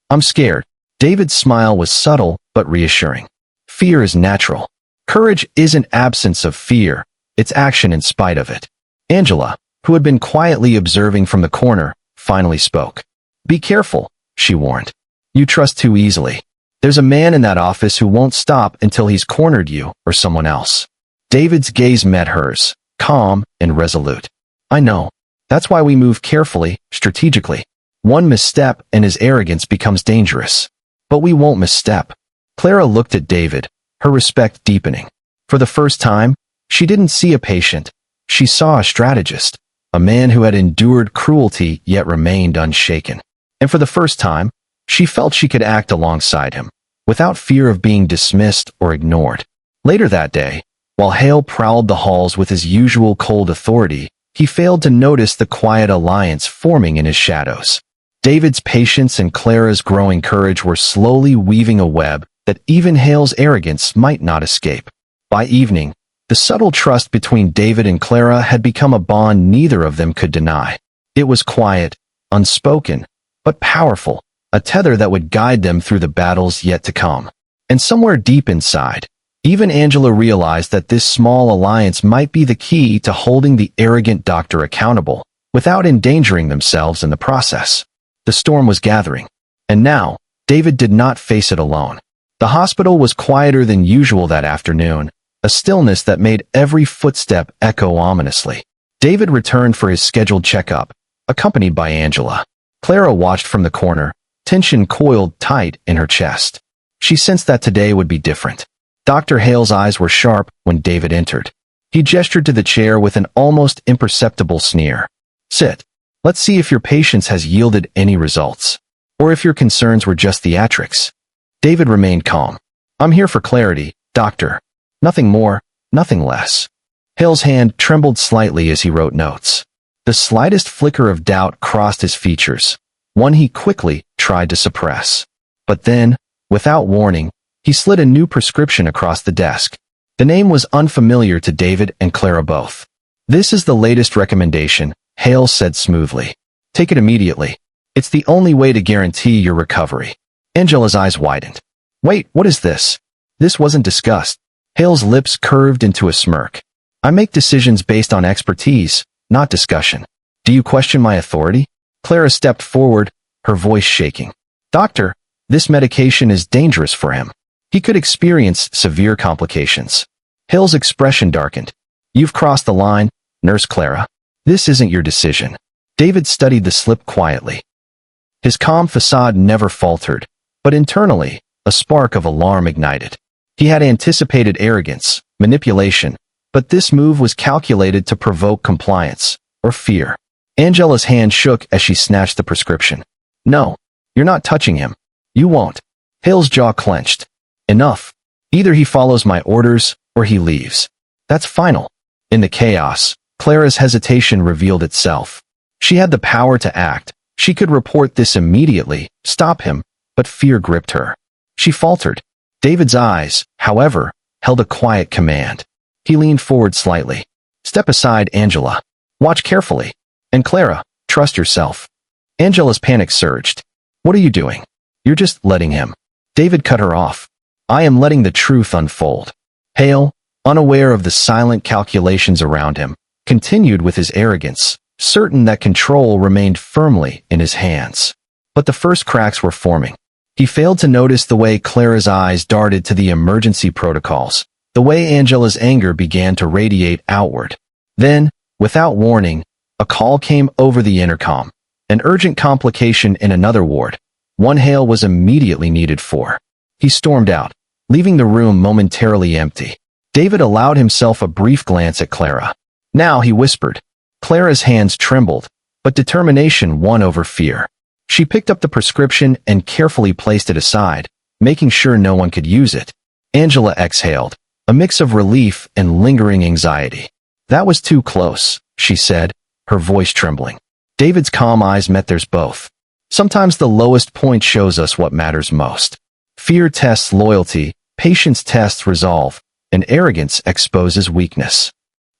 I'm scared. David's smile was subtle but reassuring. Fear is natural. Courage isn't absence of fear, it's action in spite of it. Angela, who had been quietly observing from the corner, finally spoke. Be careful, she warned. You trust too easily. There's a man in that office who won't stop until he's cornered you or someone else. David's gaze met hers, calm and resolute. I know. That's why we move carefully, strategically. One misstep and his arrogance becomes dangerous. But we won't misstep. Clara looked at David, her respect deepening. For the first time, she didn't see a patient. She saw a strategist, a man who had endured cruelty yet remained unshaken. And for the first time, she felt she could act alongside him, without fear of being dismissed or ignored. Later that day, while Hale prowled the halls with his usual cold authority, he failed to notice the quiet alliance forming in his shadows. David's patience and Clara's growing courage were slowly weaving a web that even Hale's arrogance might not escape. By evening, the subtle trust between David and Clara had become a bond neither of them could deny. It was quiet, unspoken, but powerful, a tether that would guide them through the battles yet to come. And somewhere deep inside, even Angela realized that this small alliance might be the key to holding the arrogant doctor accountable, without endangering themselves in the process. The storm was gathering, and now, David did not face it alone. The hospital was quieter than usual that afternoon, a stillness that made every footstep echo ominously. David returned for his scheduled checkup, accompanied by Angela. Clara watched from the corner, tension coiled tight in her chest. She sensed that today would be different. Dr. Hale's eyes were sharp when David entered. He gestured to the chair with an almost imperceptible sneer. Sit. Let's see if your patience has yielded any results, or if your concerns were just theatrics. David remained calm. I'm here for clarity, doctor. Nothing more, nothing less. Hale's hand trembled slightly as he wrote notes. The slightest flicker of doubt crossed his features, one he quickly tried to suppress. But then, without warning, he slid a new prescription across the desk. The name was unfamiliar to David and Clara both. This is the latest recommendation, Hale said smoothly. Take it immediately. It's the only way to guarantee your recovery. Angela's eyes widened. Wait, what is this? This wasn't discussed. Hale's lips curved into a smirk. I make decisions based on expertise, not discussion. Do you question my authority? Clara stepped forward, her voice shaking. Doctor, this medication is dangerous for him. He could experience severe complications. Hale's expression darkened. You've crossed the line, Nurse Clara. This isn't your decision. David studied the slip quietly. His calm facade never faltered, but internally, a spark of alarm ignited. He had anticipated arrogance, manipulation, but this move was calculated to provoke compliance, or fear. Angela's hand shook as she snatched the prescription. No, you're not touching him. You won't. Hale's jaw clenched. Enough. Either he follows my orders, or he leaves. That's final. In the chaos, Clara's hesitation revealed itself. She had the power to act. She could report this immediately, stop him, but fear gripped her. She faltered. David's eyes, however, held a quiet command. He leaned forward slightly. Step aside, Angela. Watch carefully. And Clara, trust yourself. Angela's panic surged. What are you doing? You're just letting him. David cut her off. I am letting the truth unfold. Hale, unaware of the silent calculations around him, continued with his arrogance, certain that control remained firmly in his hands. But the first cracks were forming. He failed to notice the way Clara's eyes darted to the emergency protocols, the way Angela's anger began to radiate outward. Then, without warning, A call came over the intercom. An urgent complication in another ward. One Hale was immediately needed for. He stormed out, leaving the room momentarily empty. David allowed himself a brief glance at Clara. Now he whispered. Clara's hands trembled, but determination won over fear. She picked up the prescription and carefully placed it aside, making sure no one could use it. Angela exhaled, a mix of relief and lingering anxiety. That was too close, she said, her voice trembling. David's calm eyes met theirs both. Sometimes the lowest point shows us what matters most. Fear tests loyalty, patience tests resolve, and arrogance exposes weakness.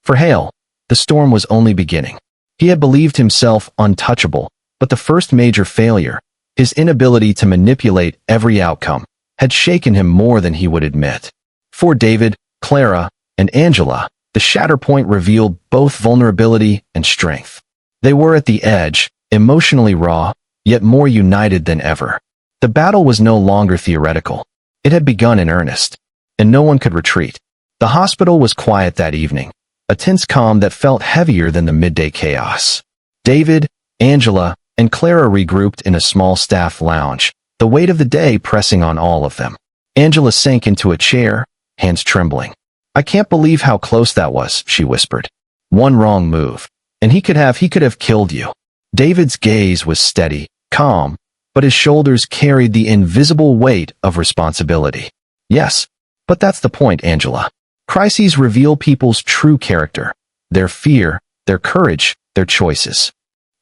For Hale, the storm was only beginning. He had believed himself untouchable, but the first major failure, his inability to manipulate every outcome, had shaken him more than he would admit. For David, Clara, and Angela, the shatter point revealed both vulnerability and strength. They were at the edge, emotionally raw, yet more united than ever. The battle was no longer theoretical. It had begun in earnest, and no one could retreat. The hospital was quiet that evening, a tense calm that felt heavier than the midday chaos. David, Angela, and Clara regrouped in a small staff lounge, the weight of the day pressing on all of them. Angela sank into a chair, hands trembling. I can't believe how close that was, she whispered. One wrong move, and he could have killed you. David's gaze was steady, calm, but his shoulders carried the invisible weight of responsibility. Yes, but that's the point, Angela. Crises reveal people's true character, their fear, their courage, their choices.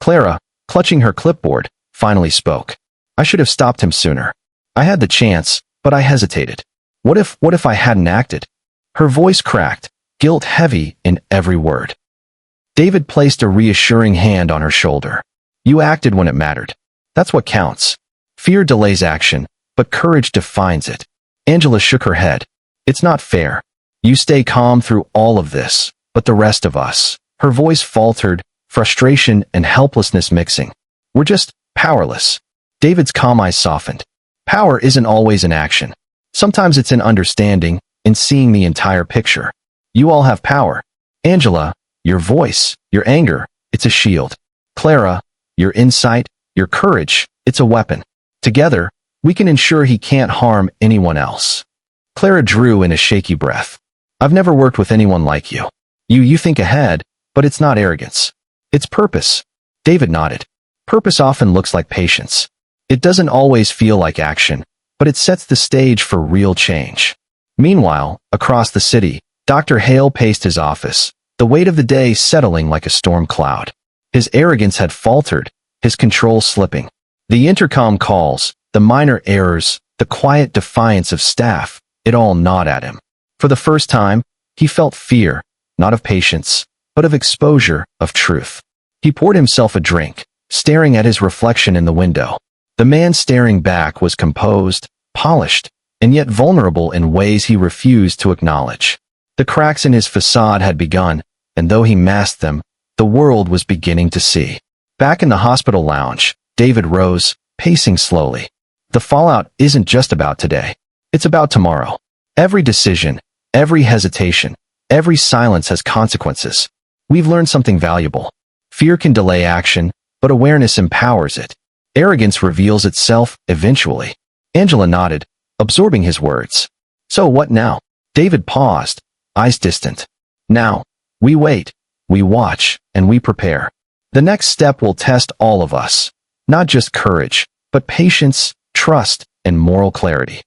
Clara, clutching her clipboard, finally spoke. I should have stopped him sooner. I had the chance, but I hesitated. What if I hadn't acted? Her voice cracked, guilt heavy in every word. David placed a reassuring hand on her shoulder. You acted when it mattered. That's what counts. Fear delays action, but courage defines it. Angela shook her head. It's not fair. You stay calm through all of this, but the rest of us. Her voice faltered, frustration and helplessness mixing. We're just powerless. David's calm eyes softened. Power isn't always in action. Sometimes it's in understanding, in seeing the entire picture. You all have power. Angela, your voice, your anger, it's a shield. Clara, your insight, your courage, it's a weapon. Together, we can ensure he can't harm anyone else. Clara drew in a shaky breath. I've never worked with anyone like you. You think ahead, but it's not arrogance. It's purpose. David nodded. Purpose often looks like patience. It doesn't always feel like action, but it sets the stage for real change. Meanwhile, across the city, Dr. Hale paced his office, the weight of the day settling like a storm cloud. His arrogance had faltered, his control slipping. The intercom calls, the minor errors, the quiet defiance of staff, it all gnawed at him. For the first time, he felt fear, not of patience, but of exposure, of truth. He poured himself a drink, staring at his reflection in the window. The man staring back was composed, polished, and yet vulnerable in ways he refused to acknowledge. The cracks in his facade had begun, and though he masked them, the world was beginning to see. Back in the hospital lounge, David rose, pacing slowly. The fallout isn't just about today. It's about tomorrow. Every decision, every hesitation, every silence has consequences. We've learned something valuable. Fear can delay action, but awareness empowers it. Arrogance reveals itself eventually. Angela nodded, absorbing his words. So what now? David paused, eyes distant. Now, we wait, we watch, and we prepare. The next step will test all of us. Not just courage, but patience, trust, and moral clarity.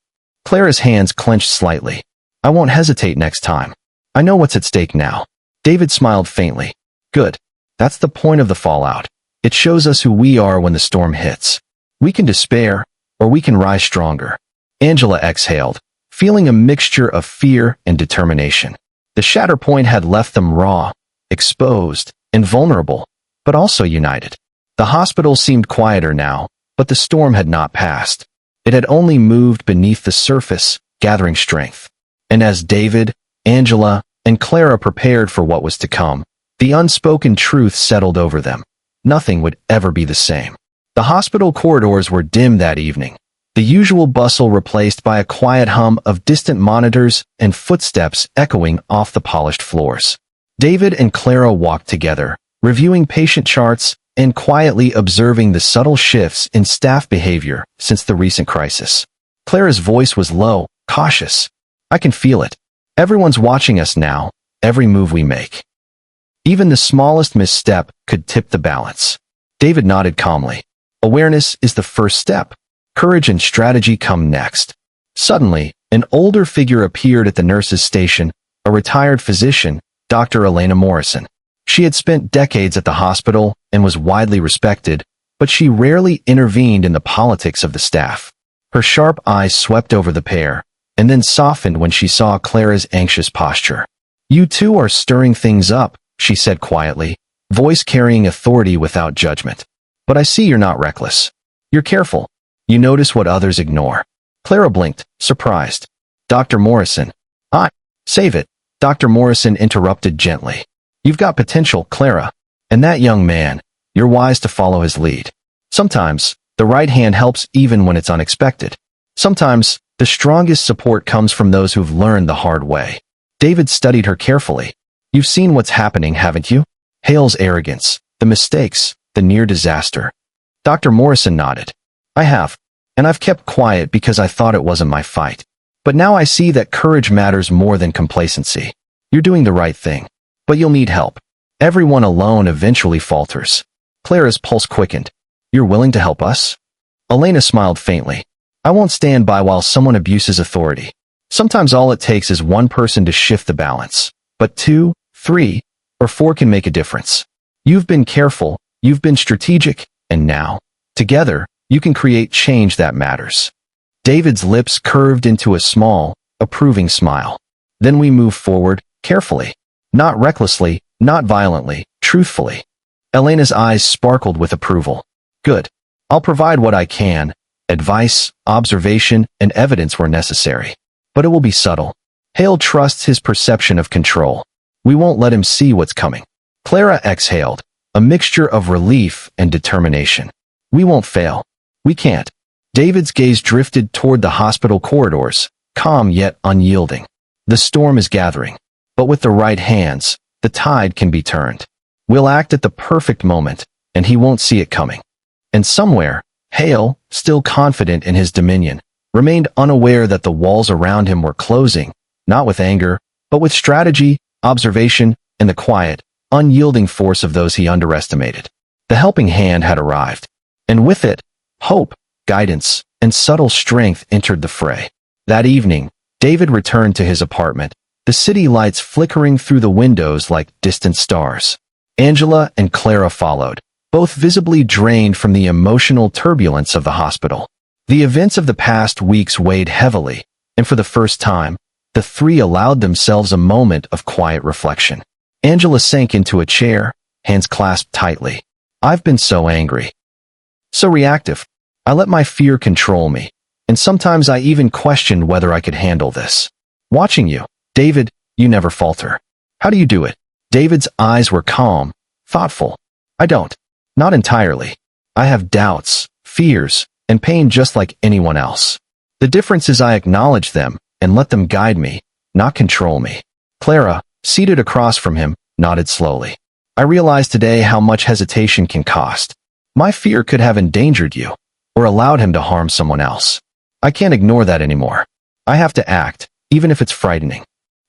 Clara's hands clenched slightly. I won't hesitate next time. I know what's at stake now. David smiled faintly. Good. That's the point of the fallout. It shows us who we are when the storm hits. We can despair, or we can rise stronger. Angela exhaled, feeling a mixture of fear and determination. The shatter point had left them raw, exposed, and vulnerable, but also united. The hospital seemed quieter now, but the storm had not passed. It had only moved beneath the surface, gathering strength. And as David, Angela, and Clara prepared for what was to come, the unspoken truth settled over them. Nothing would ever be the same. The hospital corridors were dim that evening, the usual bustle replaced by a quiet hum of distant monitors and footsteps echoing off the polished floors. David and Clara walked together, reviewing patient charts and quietly observing the subtle shifts in staff behavior since the recent crisis. Clara's voice was low, cautious. I can feel it. Everyone's watching us now, every move we make. Even the smallest misstep could tip the balance. David nodded calmly. Awareness is the first step. Courage and strategy come next. Suddenly, an older figure appeared at the nurse's station, a retired physician, Dr. Elena Morrison. She had spent decades at the hospital and was widely respected, but she rarely intervened in the politics of the staff. Her sharp eyes swept over the pair, and then softened when she saw Clara's anxious posture. You two are stirring things up, she said quietly, voice carrying authority without judgment. But I see you're not reckless. You're careful. You notice what others ignore. Clara blinked, surprised. Dr. Morrison. Save it. Dr. Morrison interrupted gently. You've got potential, Clara. And that young man, you're wise to follow his lead. Sometimes, the right hand helps even when it's unexpected. Sometimes, the strongest support comes from those who've learned the hard way. David studied her carefully. You've seen what's happening, haven't you? Hale's arrogance, the mistakes, the near disaster. Dr. Morrison nodded. I have. And I've kept quiet because I thought it wasn't my fight. But now I see that courage matters more than complacency. You're doing the right thing. But you'll need help. Everyone alone eventually falters. Clara's pulse quickened. You're willing to help us? Elena smiled faintly. I won't stand by while someone abuses authority. Sometimes all it takes is one person to shift the balance. But 2, 3, or 4 can make a difference. You've been careful, you've been strategic, and now, together, you can create change that matters. David's lips curved into a small, approving smile. Then we move forward, carefully. Not recklessly, not violently, truthfully. Elena's eyes sparkled with approval. Good. I'll provide what I can, advice, observation, and evidence where necessary. But it will be subtle. Hale trusts his perception of control. We won't let him see what's coming. Clara exhaled, a mixture of relief and determination. We won't fail. We can't. David's gaze drifted toward the hospital corridors, calm yet unyielding. The storm is gathering. But with the right hands, the tide can be turned. We'll act at the perfect moment, and he won't see it coming. And somewhere, Hale, still confident in his dominion, remained unaware that the walls around him were closing, not with anger, but with strategy, observation, and the quiet, unyielding force of those he underestimated. The helping hand had arrived. And with it, hope, guidance, and subtle strength entered the fray. That evening, David returned to his apartment, the city lights flickering through the windows like distant stars. Angela and Clara followed, both visibly drained from the emotional turbulence of the hospital. The events of the past weeks weighed heavily, and for the first time, the three allowed themselves a moment of quiet reflection. Angela sank into a chair, hands clasped tightly. I've been so angry. So reactive. I let my fear control me, and sometimes I even questioned whether I could handle this. Watching you, David, you never falter. How do you do it? David's eyes were calm, thoughtful. I don't. Not entirely. I have doubts, fears, and pain just like anyone else. The difference is I acknowledge them and let them guide me, not control me. Clara, seated across from him, nodded slowly. I realize today how much hesitation can cost. My fear could have endangered you, or allowed him to harm someone else. I can't ignore that anymore. I have to act, even if it's frightening.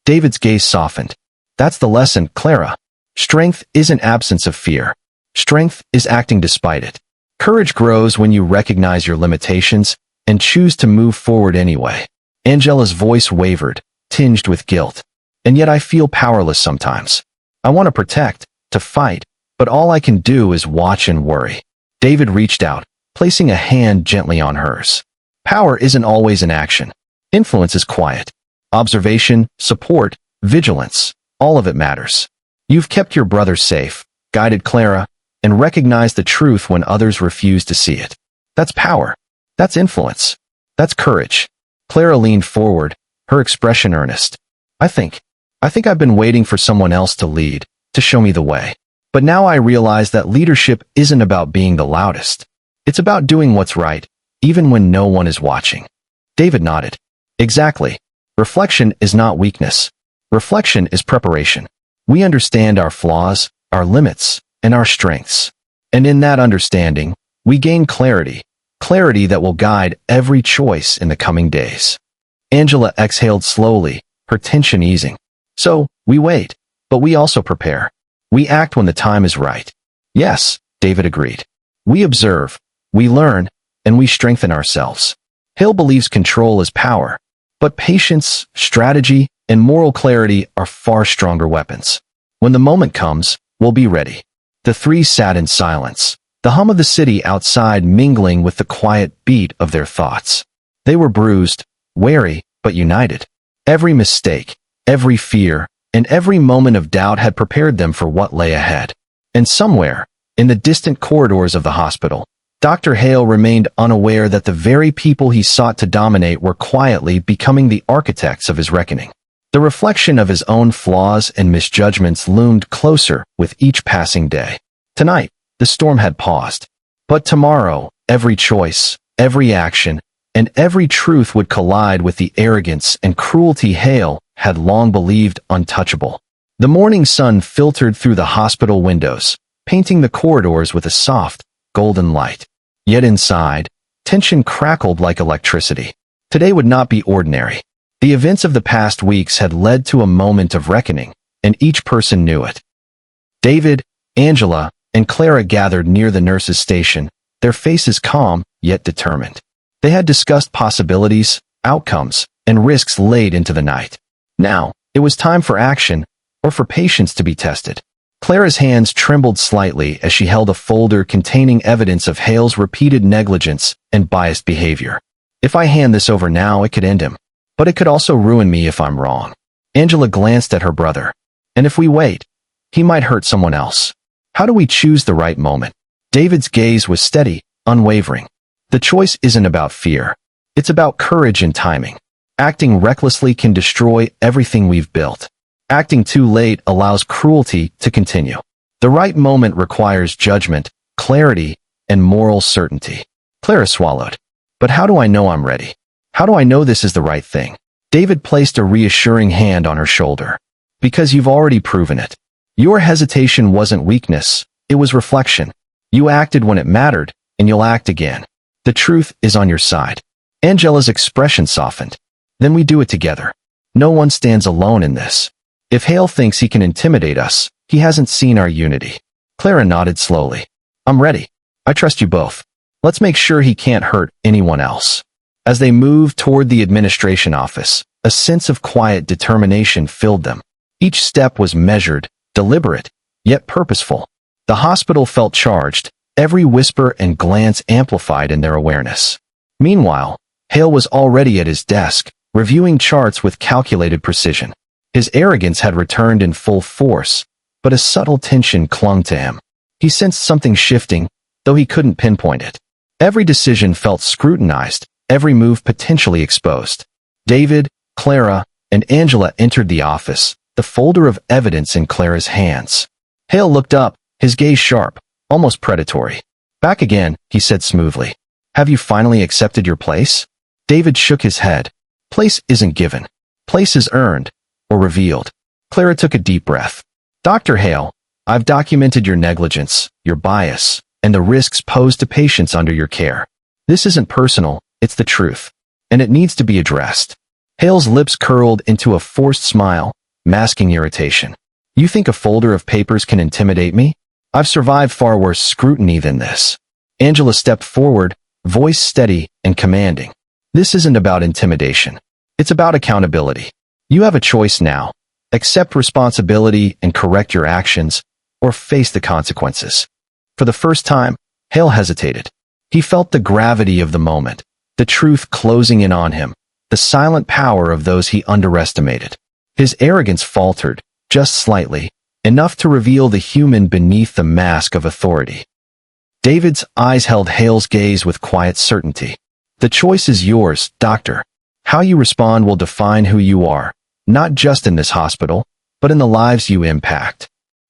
David's gaze softened. That's the lesson, Clara. Strength isn't absence of fear. Strength is acting despite it. Courage grows when you recognize your limitations and choose to move forward anyway. Angela's voice wavered, tinged with guilt. And yet I feel powerless sometimes. I want to protect, to fight, but all I can do is watch and worry. David reached out, placing a hand gently on hers. Power isn't always in action. Influence is quiet. Observation, support, vigilance, all of it matters. You've kept your brother safe, guided Clara, and recognized the truth when others refuse to see it. That's power. That's influence. That's courage. Clara leaned forward, her expression earnest. I think I've been waiting for someone else to lead, to show me the way. But now I realize that leadership isn't about being the loudest. It's about doing what's right, even when no one is watching. David nodded. Exactly. Reflection is not weakness. Reflection is preparation. We understand our flaws, our limits, and our strengths. And in that understanding, we gain clarity, clarity that will guide every choice in the coming days. Angela exhaled slowly, her tension easing. So, we wait, but we also prepare. We act when the time is right. Yes, David agreed. We observe, we learn, and we strengthen ourselves. Hale believes control is power, but patience, strategy, and moral clarity are far stronger weapons. When the moment comes, we'll be ready. The three sat in silence, the hum of the city outside mingling with the quiet beat of their thoughts. They were bruised, wary, but united. Every mistake, every fear, and every moment of doubt had prepared them for what lay ahead. And somewhere, in the distant corridors of the hospital, Dr. Hale remained unaware that the very people he sought to dominate were quietly becoming the architects of his reckoning. The reflection of his own flaws and misjudgments loomed closer with each passing day. Tonight, the storm had paused. But tomorrow, every choice, every action, and every truth would collide with the arrogance and cruelty Hale had long believed untouchable. The morning sun filtered through the hospital windows, painting the corridors with a soft, golden light. Yet inside, tension crackled like electricity. Today would not be ordinary. The events of the past weeks had led to a moment of reckoning, and each person knew it. David, Angela, and Clara gathered near the nurse's station, their faces calm yet determined. They had discussed possibilities, outcomes, and risks laid into the night. Now, it was time for action, or for patience to be tested. Clara's hands trembled slightly as she held a folder containing evidence of Hale's repeated negligence and biased behavior. If I hand this over now, it could end him. But it could also ruin me if I'm wrong. Angela glanced at her brother. And if we wait, he might hurt someone else. How do we choose the right moment? David's gaze was steady, unwavering. The choice isn't about fear. It's about courage and timing. Acting recklessly can destroy everything we've built. Acting too late allows cruelty to continue. The right moment requires judgment, clarity, and moral certainty. Clara swallowed. But how do I know I'm ready? How do I know this is the right thing? David placed a reassuring hand on her shoulder. Because you've already proven it. Your hesitation wasn't weakness, it was reflection. You acted when it mattered, and you'll act again. The truth is on your side. Angela's expression softened. Then we do it together. No one stands alone in this. If Hale thinks he can intimidate us, he hasn't seen our unity. Clara nodded slowly. I'm ready. I trust you both. Let's make sure he can't hurt anyone else. As they moved toward the administration office, a sense of quiet determination filled them. Each step was measured, deliberate, yet purposeful. The hospital felt charged, every whisper and glance amplified in their awareness. Meanwhile, Hale was already at his desk, reviewing charts with calculated precision. His arrogance had returned in full force, but a subtle tension clung to him. He sensed something shifting, though he couldn't pinpoint it. Every decision felt scrutinized, every move potentially exposed. David, Clara, and Angela entered the office, the folder of evidence in Clara's hands. Hale looked up, his gaze sharp, almost predatory. Back again, he said smoothly. Have you finally accepted your place? David shook his head. Place isn't given. Place is earned, or revealed. Clara took a deep breath. Dr. Hale, I've documented your negligence, your bias, and the risks posed to patients under your care. This isn't personal, it's the truth. And it needs to be addressed. Hale's lips curled into a forced smile, masking irritation. You think a folder of papers can intimidate me? I've survived far worse scrutiny than this. Angela stepped forward, voice steady and commanding. This isn't about intimidation. It's about accountability. You have a choice now. Accept responsibility and correct your actions, or face the consequences. For the first time, Hale hesitated. He felt the gravity of the moment, the truth closing in on him, the silent power of those he underestimated. His arrogance faltered, just slightly, enough to reveal the human beneath the mask of authority. David's eyes held Hale's gaze with quiet certainty. The choice is yours, doctor. How you respond will define who you are, not just in this hospital, but in the lives you impact.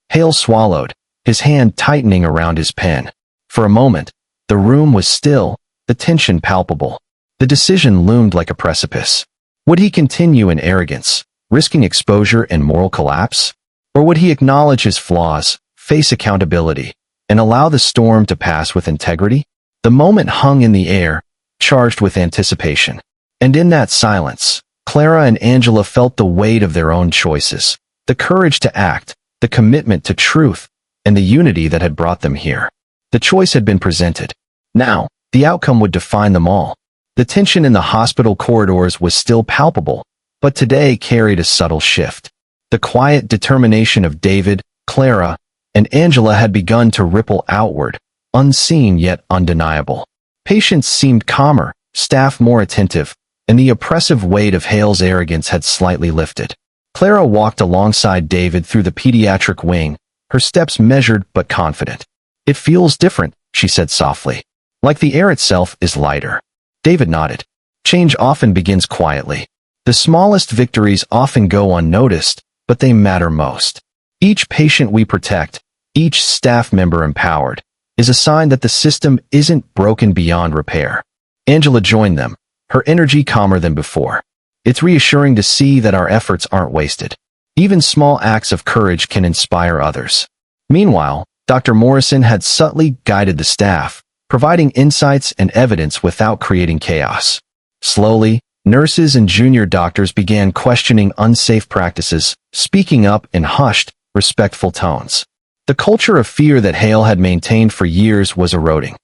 Hale swallowed, his hand tightening around his pen. For a moment, the room was still, the tension palpable. The decision loomed like a precipice. Would he continue in arrogance, risking exposure and moral collapse? Or would he acknowledge his flaws, face accountability, and allow the storm to pass with integrity? The moment hung in the air, charged with anticipation. And in that silence, Clara and Angela felt the weight of their own choices, the courage to act, the commitment to truth, and the unity that had brought them here. The choice had been presented. Now, the outcome would define them all. The tension in the hospital corridors was still palpable, but today carried a subtle shift. The quiet determination of David, Clara, and Angela had begun to ripple outward, unseen yet undeniable. Patients seemed calmer, staff more attentive, and the oppressive weight of Hale's arrogance had slightly lifted. Clara walked alongside David through the pediatric wing, her steps measured but confident. "It feels different," she said softly. "Like the air itself is lighter." David nodded. Change often begins quietly. The smallest victories often go unnoticed, but they matter most. Each patient we protect, each staff member empowered, is a sign that the system isn't broken beyond repair. Angela joined them, her energy calmer than before. It's reassuring to see that our efforts aren't wasted. Even small acts of courage can inspire others. Meanwhile, Dr. Morrison had subtly guided the staff, providing insights and evidence without creating chaos. Slowly, nurses and junior doctors began questioning unsafe practices, speaking up in hushed, respectful tones. The culture of fear that Hale had maintained for years was eroding.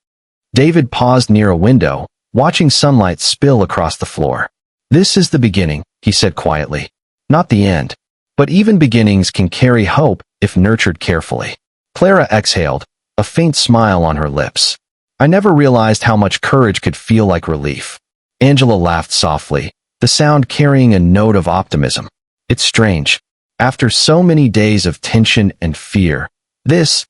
David paused near a window, watching sunlight spill across the floor. "This is the beginning," he said quietly. "Not the end. But even beginnings can carry hope if nurtured carefully." Clara exhaled, a faint smile on her lips. "I never realized how much courage could feel like relief." Angela laughed softly, the sound carrying a note of optimism. "It's strange. After so many days of tension and fear, this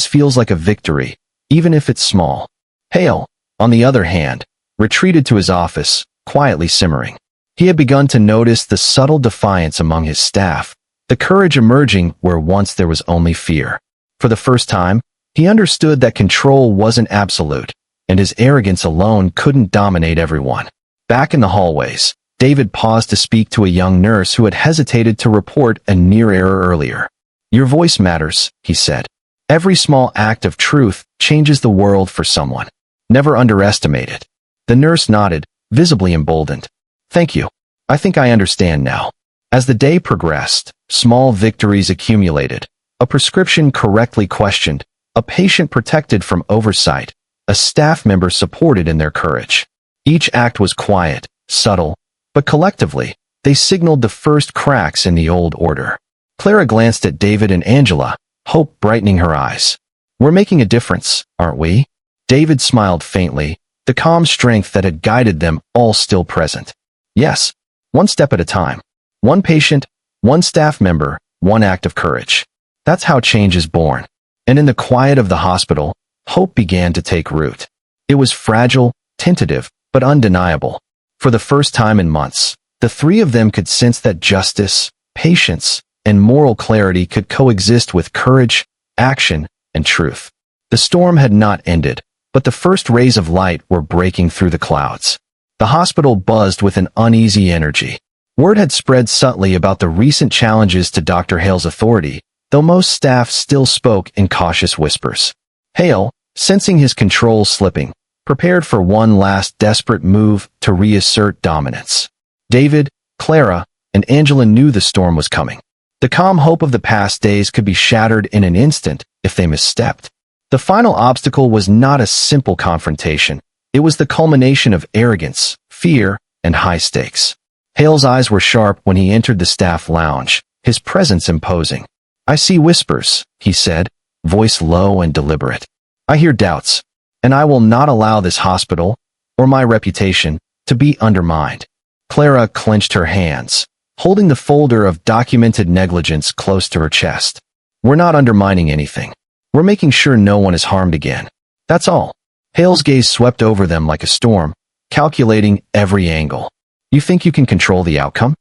feels like a victory, even if it's small." Hale, on the other hand, retreated to his office, quietly simmering. He had begun to notice the subtle defiance among his staff, the courage emerging where once there was only fear. For the first time, he understood that control wasn't absolute, and his arrogance alone couldn't dominate everyone. Back in the hallways, David paused to speak to a young nurse who had hesitated to report a near error earlier. "Your voice matters," he said. "Every small act of truth changes the world for someone. Never underestimate it." The nurse nodded, visibly emboldened. "Thank you. I think I understand now." As the day progressed, small victories accumulated. A prescription correctly questioned, a patient protected from oversight, a staff member supported in their courage. Each act was quiet, subtle, but collectively, they signaled the first cracks in the old order. Clara glanced at David and Angela, hope brightening her eyes. "We're making a difference, aren't we?" David smiled faintly, the calm strength that had guided them all still present. "Yes, one step at a time. One patient, one staff member, one act of courage. That's how change is born." And in the quiet of the hospital, hope began to take root. It was fragile, tentative, but undeniable. For the first time in months, the three of them could sense that justice, patience, and moral clarity could coexist with courage, action, and truth. The storm had not ended, but the first rays of light were breaking through the clouds. The hospital buzzed with an uneasy energy. Word had spread subtly about the recent challenges to Dr. Hale's authority, though most staff still spoke in cautious whispers. Hale, sensing his control slipping, prepared for one last desperate move to reassert dominance. David, Clara, and Angela knew the storm was coming. The calm hope of the past days could be shattered in an instant if they misstepped. The final obstacle was not a simple confrontation. It was the culmination of arrogance, fear, and high stakes. Hale's eyes were sharp when he entered the staff lounge, his presence imposing. "I see whispers," he said, voice low and deliberate. "I hear doubts, and I will not allow this hospital, or my reputation, to be undermined." Clara clenched her hands, holding the folder of documented negligence close to her chest. "We're not undermining anything. We're making sure no one is harmed again. That's all." Hale's gaze swept over them like a storm, calculating every angle. "You think you can control the outcome?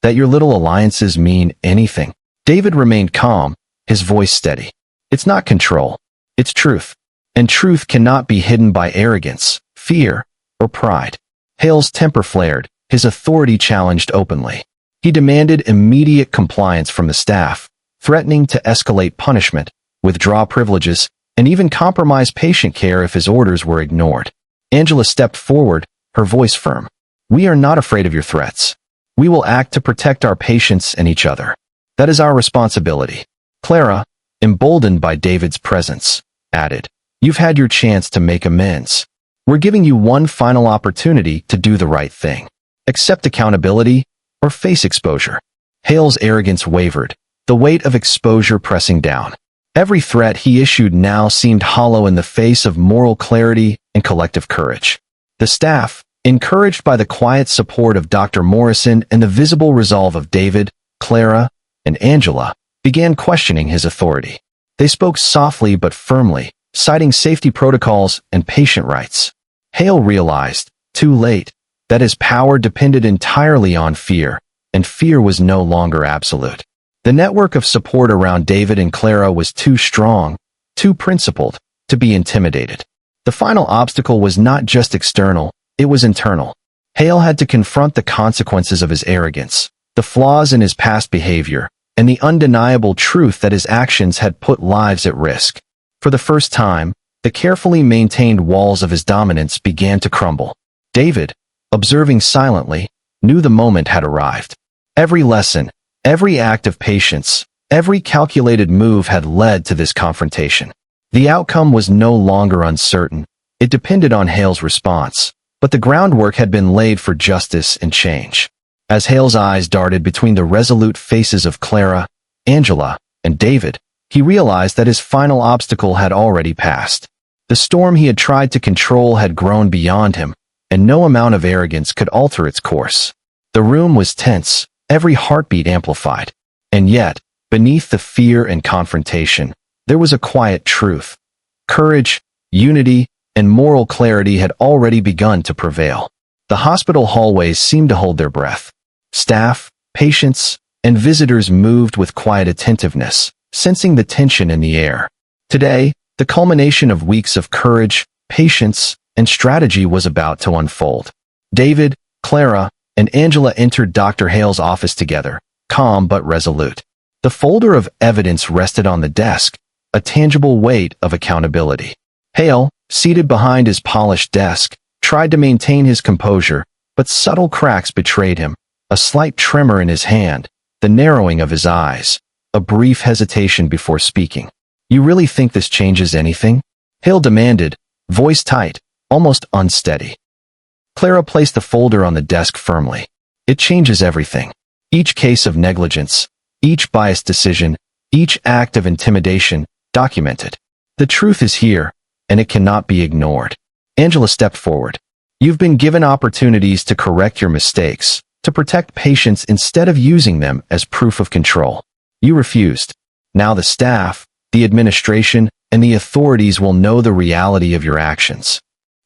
That your little alliances mean anything?" David remained calm, his voice steady. "It's not control. It's truth. And truth cannot be hidden by arrogance, fear, or pride." Hale's temper flared, his authority challenged openly. He demanded immediate compliance from the staff, threatening to escalate punishment, withdraw privileges, and even compromise patient care if his orders were ignored. Angela stepped forward, her voice firm. "We are not afraid of your threats. We will act to protect our patients and each other. That is our responsibility." Clara, emboldened by David's presence, added, "You've had your chance to make amends. We're giving you one final opportunity to do the right thing. Accept accountability or face exposure." Hale's arrogance wavered, the weight of exposure pressing down. Every threat he issued now seemed hollow in the face of moral clarity and collective courage. The staff, encouraged by the quiet support of Dr. Morrison and the visible resolve of David, Clara, and Angela, began questioning his authority. They spoke softly but firmly, citing safety protocols and patient rights. Hale realized, too late, that his power depended entirely on fear, and fear was no longer absolute. The network of support around David and Clara was too strong, too principled, to be intimidated. The final obstacle was not just external, it was internal. Hale had to confront the consequences of his arrogance, the flaws in his past behavior, and the undeniable truth that his actions had put lives at risk. For the first time, the carefully maintained walls of his dominance began to crumble. David, observing silently, knew the moment had arrived. Every lesson, every act of patience, every calculated move had led to this confrontation. The outcome was no longer uncertain. It depended on Hale's response, but the groundwork had been laid for justice and change. As Hale's eyes darted between the resolute faces of Clara, Angela, and David, he realized that his final obstacle had already passed. The storm he had tried to control had grown beyond him, and no amount of arrogance could alter its course. The room was tense, every heartbeat amplified. And yet, beneath the fear and confrontation, there was a quiet truth. Courage, unity, and moral clarity had already begun to prevail. The hospital hallways seemed to hold their breath. Staff, patients, and visitors moved with quiet attentiveness, sensing the tension in the air. Today, the culmination of weeks of courage, patience, and strategy was about to unfold. David, Clara, and Angela entered Dr. Hale's office together, calm but resolute. The folder of evidence rested on the desk, a tangible weight of accountability. Hale, seated behind his polished desk, tried to maintain his composure, but subtle cracks betrayed him. A slight tremor in his hand, the narrowing of his eyes, a brief hesitation before speaking. "You really think this changes anything?" Hale demanded, voice tight, almost unsteady. Clara placed the folder on the desk firmly. "It changes everything. Each case of negligence, each biased decision, each act of intimidation, documented. The truth is here, and it cannot be ignored." Angela stepped forward. "You've been given opportunities to correct your mistakes, to protect patients instead of using them as proof of control. You refused. Now the staff, the administration, and the authorities will know the reality of your actions."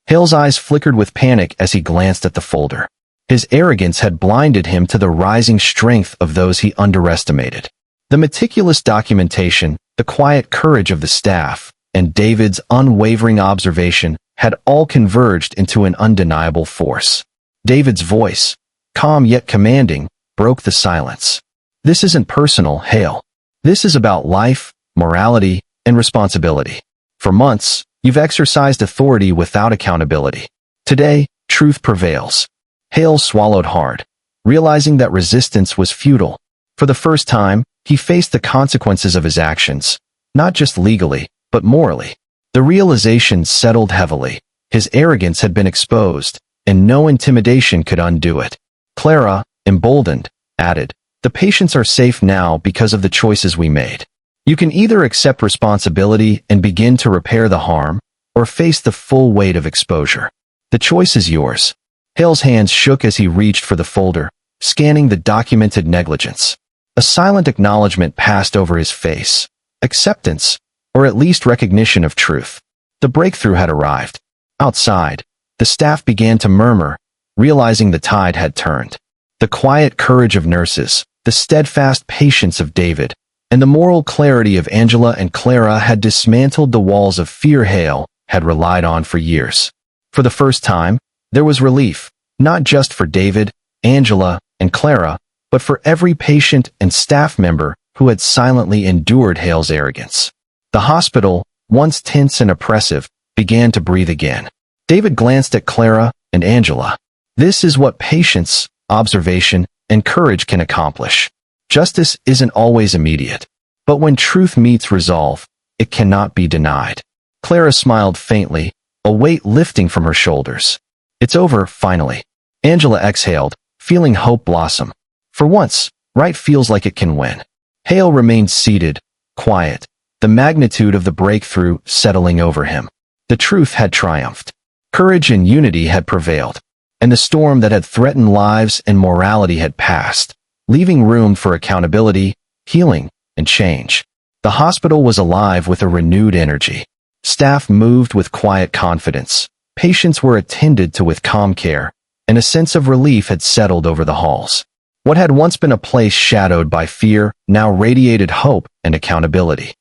Hale's eyes flickered with panic as he glanced at the folder. His arrogance had blinded him to the rising strength of those he underestimated. The meticulous documentation, the quiet courage of the staff, and David's unwavering observation had all converged into an undeniable force. David's voice, calm yet commanding, broke the silence. "This isn't personal, Hale. This is about life, morality, and responsibility. For months, you've exercised authority without accountability. Today, truth prevails." Hale swallowed hard, realizing that resistance was futile. For the first time, he faced the consequences of his actions, not just legally, but morally. The realization settled heavily. His arrogance had been exposed, and no intimidation could undo it. Clara, emboldened, added, "The patients are safe now because of the choices we made. You can either accept responsibility and begin to repair the harm, or face the full weight of exposure. The choice is yours." Hale's hands shook as he reached for the folder, scanning the documented negligence. A silent acknowledgement passed over his face. Acceptance, or at least recognition of truth. The breakthrough had arrived. Outside, the staff began to murmur, realizing the tide had turned. The quiet courage of nurses, the steadfast patience of David, and the moral clarity of Angela and Clara had dismantled the walls of fear Hale had relied on for years. For the first time, there was relief, not just for David, Angela, and Clara, but for every patient and staff member who had silently endured Hale's arrogance. The hospital, once tense and oppressive, began to breathe again. David glanced at Clara and Angela. This is what patience, observation, and courage can accomplish. Justice isn't always immediate, but when truth meets resolve, it cannot be denied. Clara smiled faintly, a weight lifting from her shoulders. It's over, finally. Angela exhaled, feeling hope blossom. For once, right feels like it can win. Hale remained seated, quiet, the magnitude of the breakthrough settling over him. The truth had triumphed. Courage and unity had prevailed, and the storm that had threatened lives and morality had passed, leaving room for accountability, healing, and change. The hospital was alive with a renewed energy. Staff moved with quiet confidence. Patients were attended to with calm care, and a sense of relief had settled over the halls. What had once been a place shadowed by fear now radiated hope and accountability.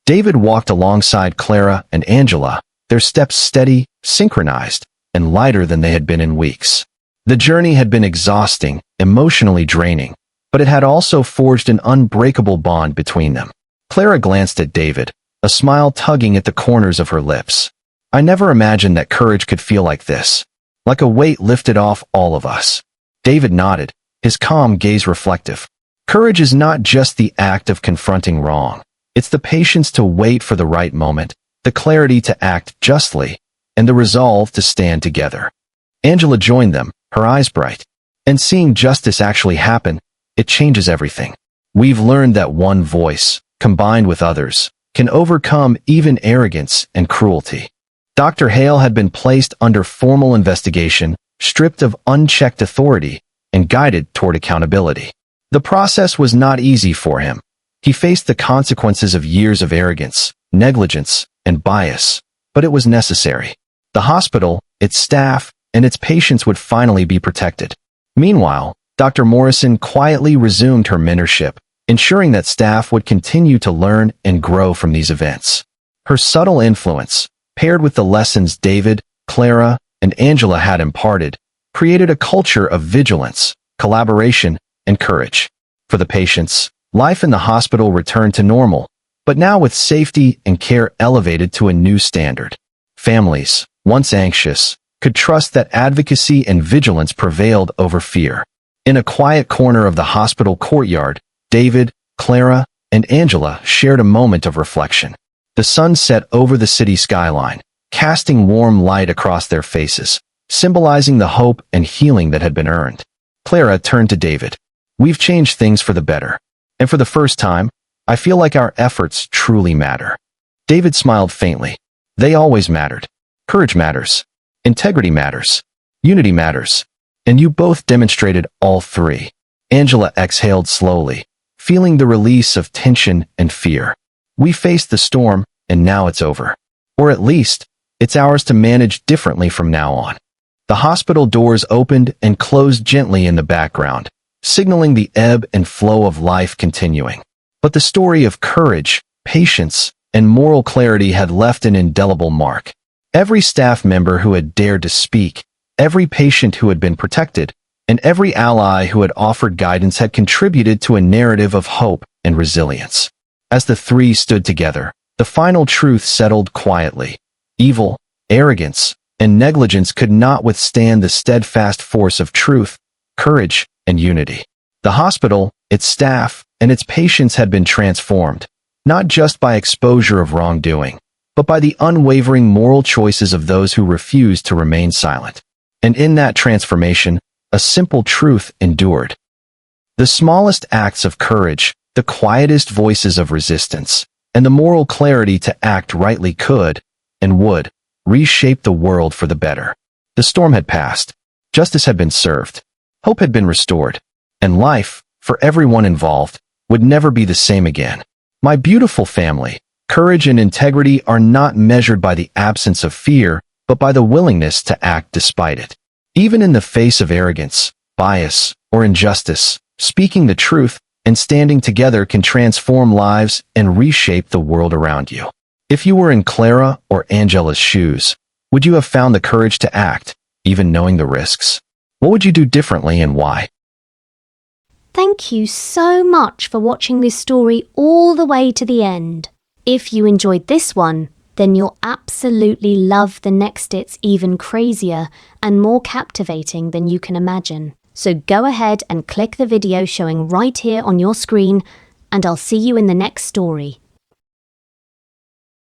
David walked alongside Clara and Angela, their steps steady, synchronized, and lighter than they had been in weeks. The journey had been exhausting, emotionally draining, but it had also forged an unbreakable bond between them. Clara glanced at David, a smile tugging at the corners of her lips. I never imagined that courage could feel like this, like a weight lifted off all of us. David nodded, his calm gaze reflective. Courage is not just the act of confronting wrong. It's the patience to wait for the right moment, the clarity to act justly, and the resolve to stand together. Angela joined them, her eyes bright. And seeing justice actually happen, it changes everything. We've learned that one voice, combined with others, can overcome even arrogance and cruelty. Dr. Hale had been placed under formal investigation, stripped of unchecked authority, and guided toward accountability. The process was not easy for him. He faced the consequences of years of arrogance, negligence, and bias, but it was necessary. The hospital, its staff, and its patients would finally be protected. Meanwhile, Dr. Morrison quietly resumed her mentorship, ensuring that staff would continue to learn and grow from these events. Her subtle influence, paired with the lessons David, Clara, and Angela had imparted, created a culture of vigilance, collaboration, and courage. For the patients, life in the hospital returned to normal, but now with safety and care elevated to a new standard. Families, once anxious, could trust that advocacy and vigilance prevailed over fear. In a quiet corner of the hospital courtyard, David, Clara, and Angela shared a moment of reflection. The sun set over the city skyline, casting warm light across their faces, symbolizing the hope and healing that had been earned. Clara turned to David. We've changed things for the better. And for the first time, I feel like our efforts truly matter. David smiled faintly. They always mattered. Courage matters. Integrity matters. Unity matters. And you both demonstrated all three. Angela exhaled slowly, feeling the release of tension and fear. We faced the storm, and now it's over. Or at least, it's ours to manage differently from now on. The hospital doors opened and closed gently in the background, signaling the ebb and flow of life continuing. But the story of courage, patience, and moral clarity had left an indelible mark. Every staff member who had dared to speak, every patient who had been protected, and every ally who had offered guidance had contributed to a narrative of hope and resilience. As the three stood together, the final truth settled quietly. Evil, arrogance, and negligence could not withstand the steadfast force of truth, courage, and unity. The hospital, its staff, and its patients had been transformed, not just by exposure of wrongdoing, but by the unwavering moral choices of those who refused to remain silent. And in that transformation, a simple truth endured. The smallest acts of courage, the quietest voices of resistance, and the moral clarity to act rightly could, and would, reshape the world for the better. The storm had passed. Justice had been served. Hope had been restored. And life, for everyone involved, would never be the same again. My beautiful family, courage and integrity are not measured by the absence of fear, but by the willingness to act despite it. Even in the face of arrogance, bias, or injustice, speaking the truth and standing together can transform lives and reshape the world around you. If you were in Clara or Angela's shoes, would you have found the courage to act, even knowing the risks? What would you do differently and why? Thank you so much for watching this story all the way to the end. If you enjoyed this one, then you'll absolutely love the next. It's even crazier and more captivating than you can imagine. So go ahead and click the video showing right here on your screen, and I'll see you in the next story.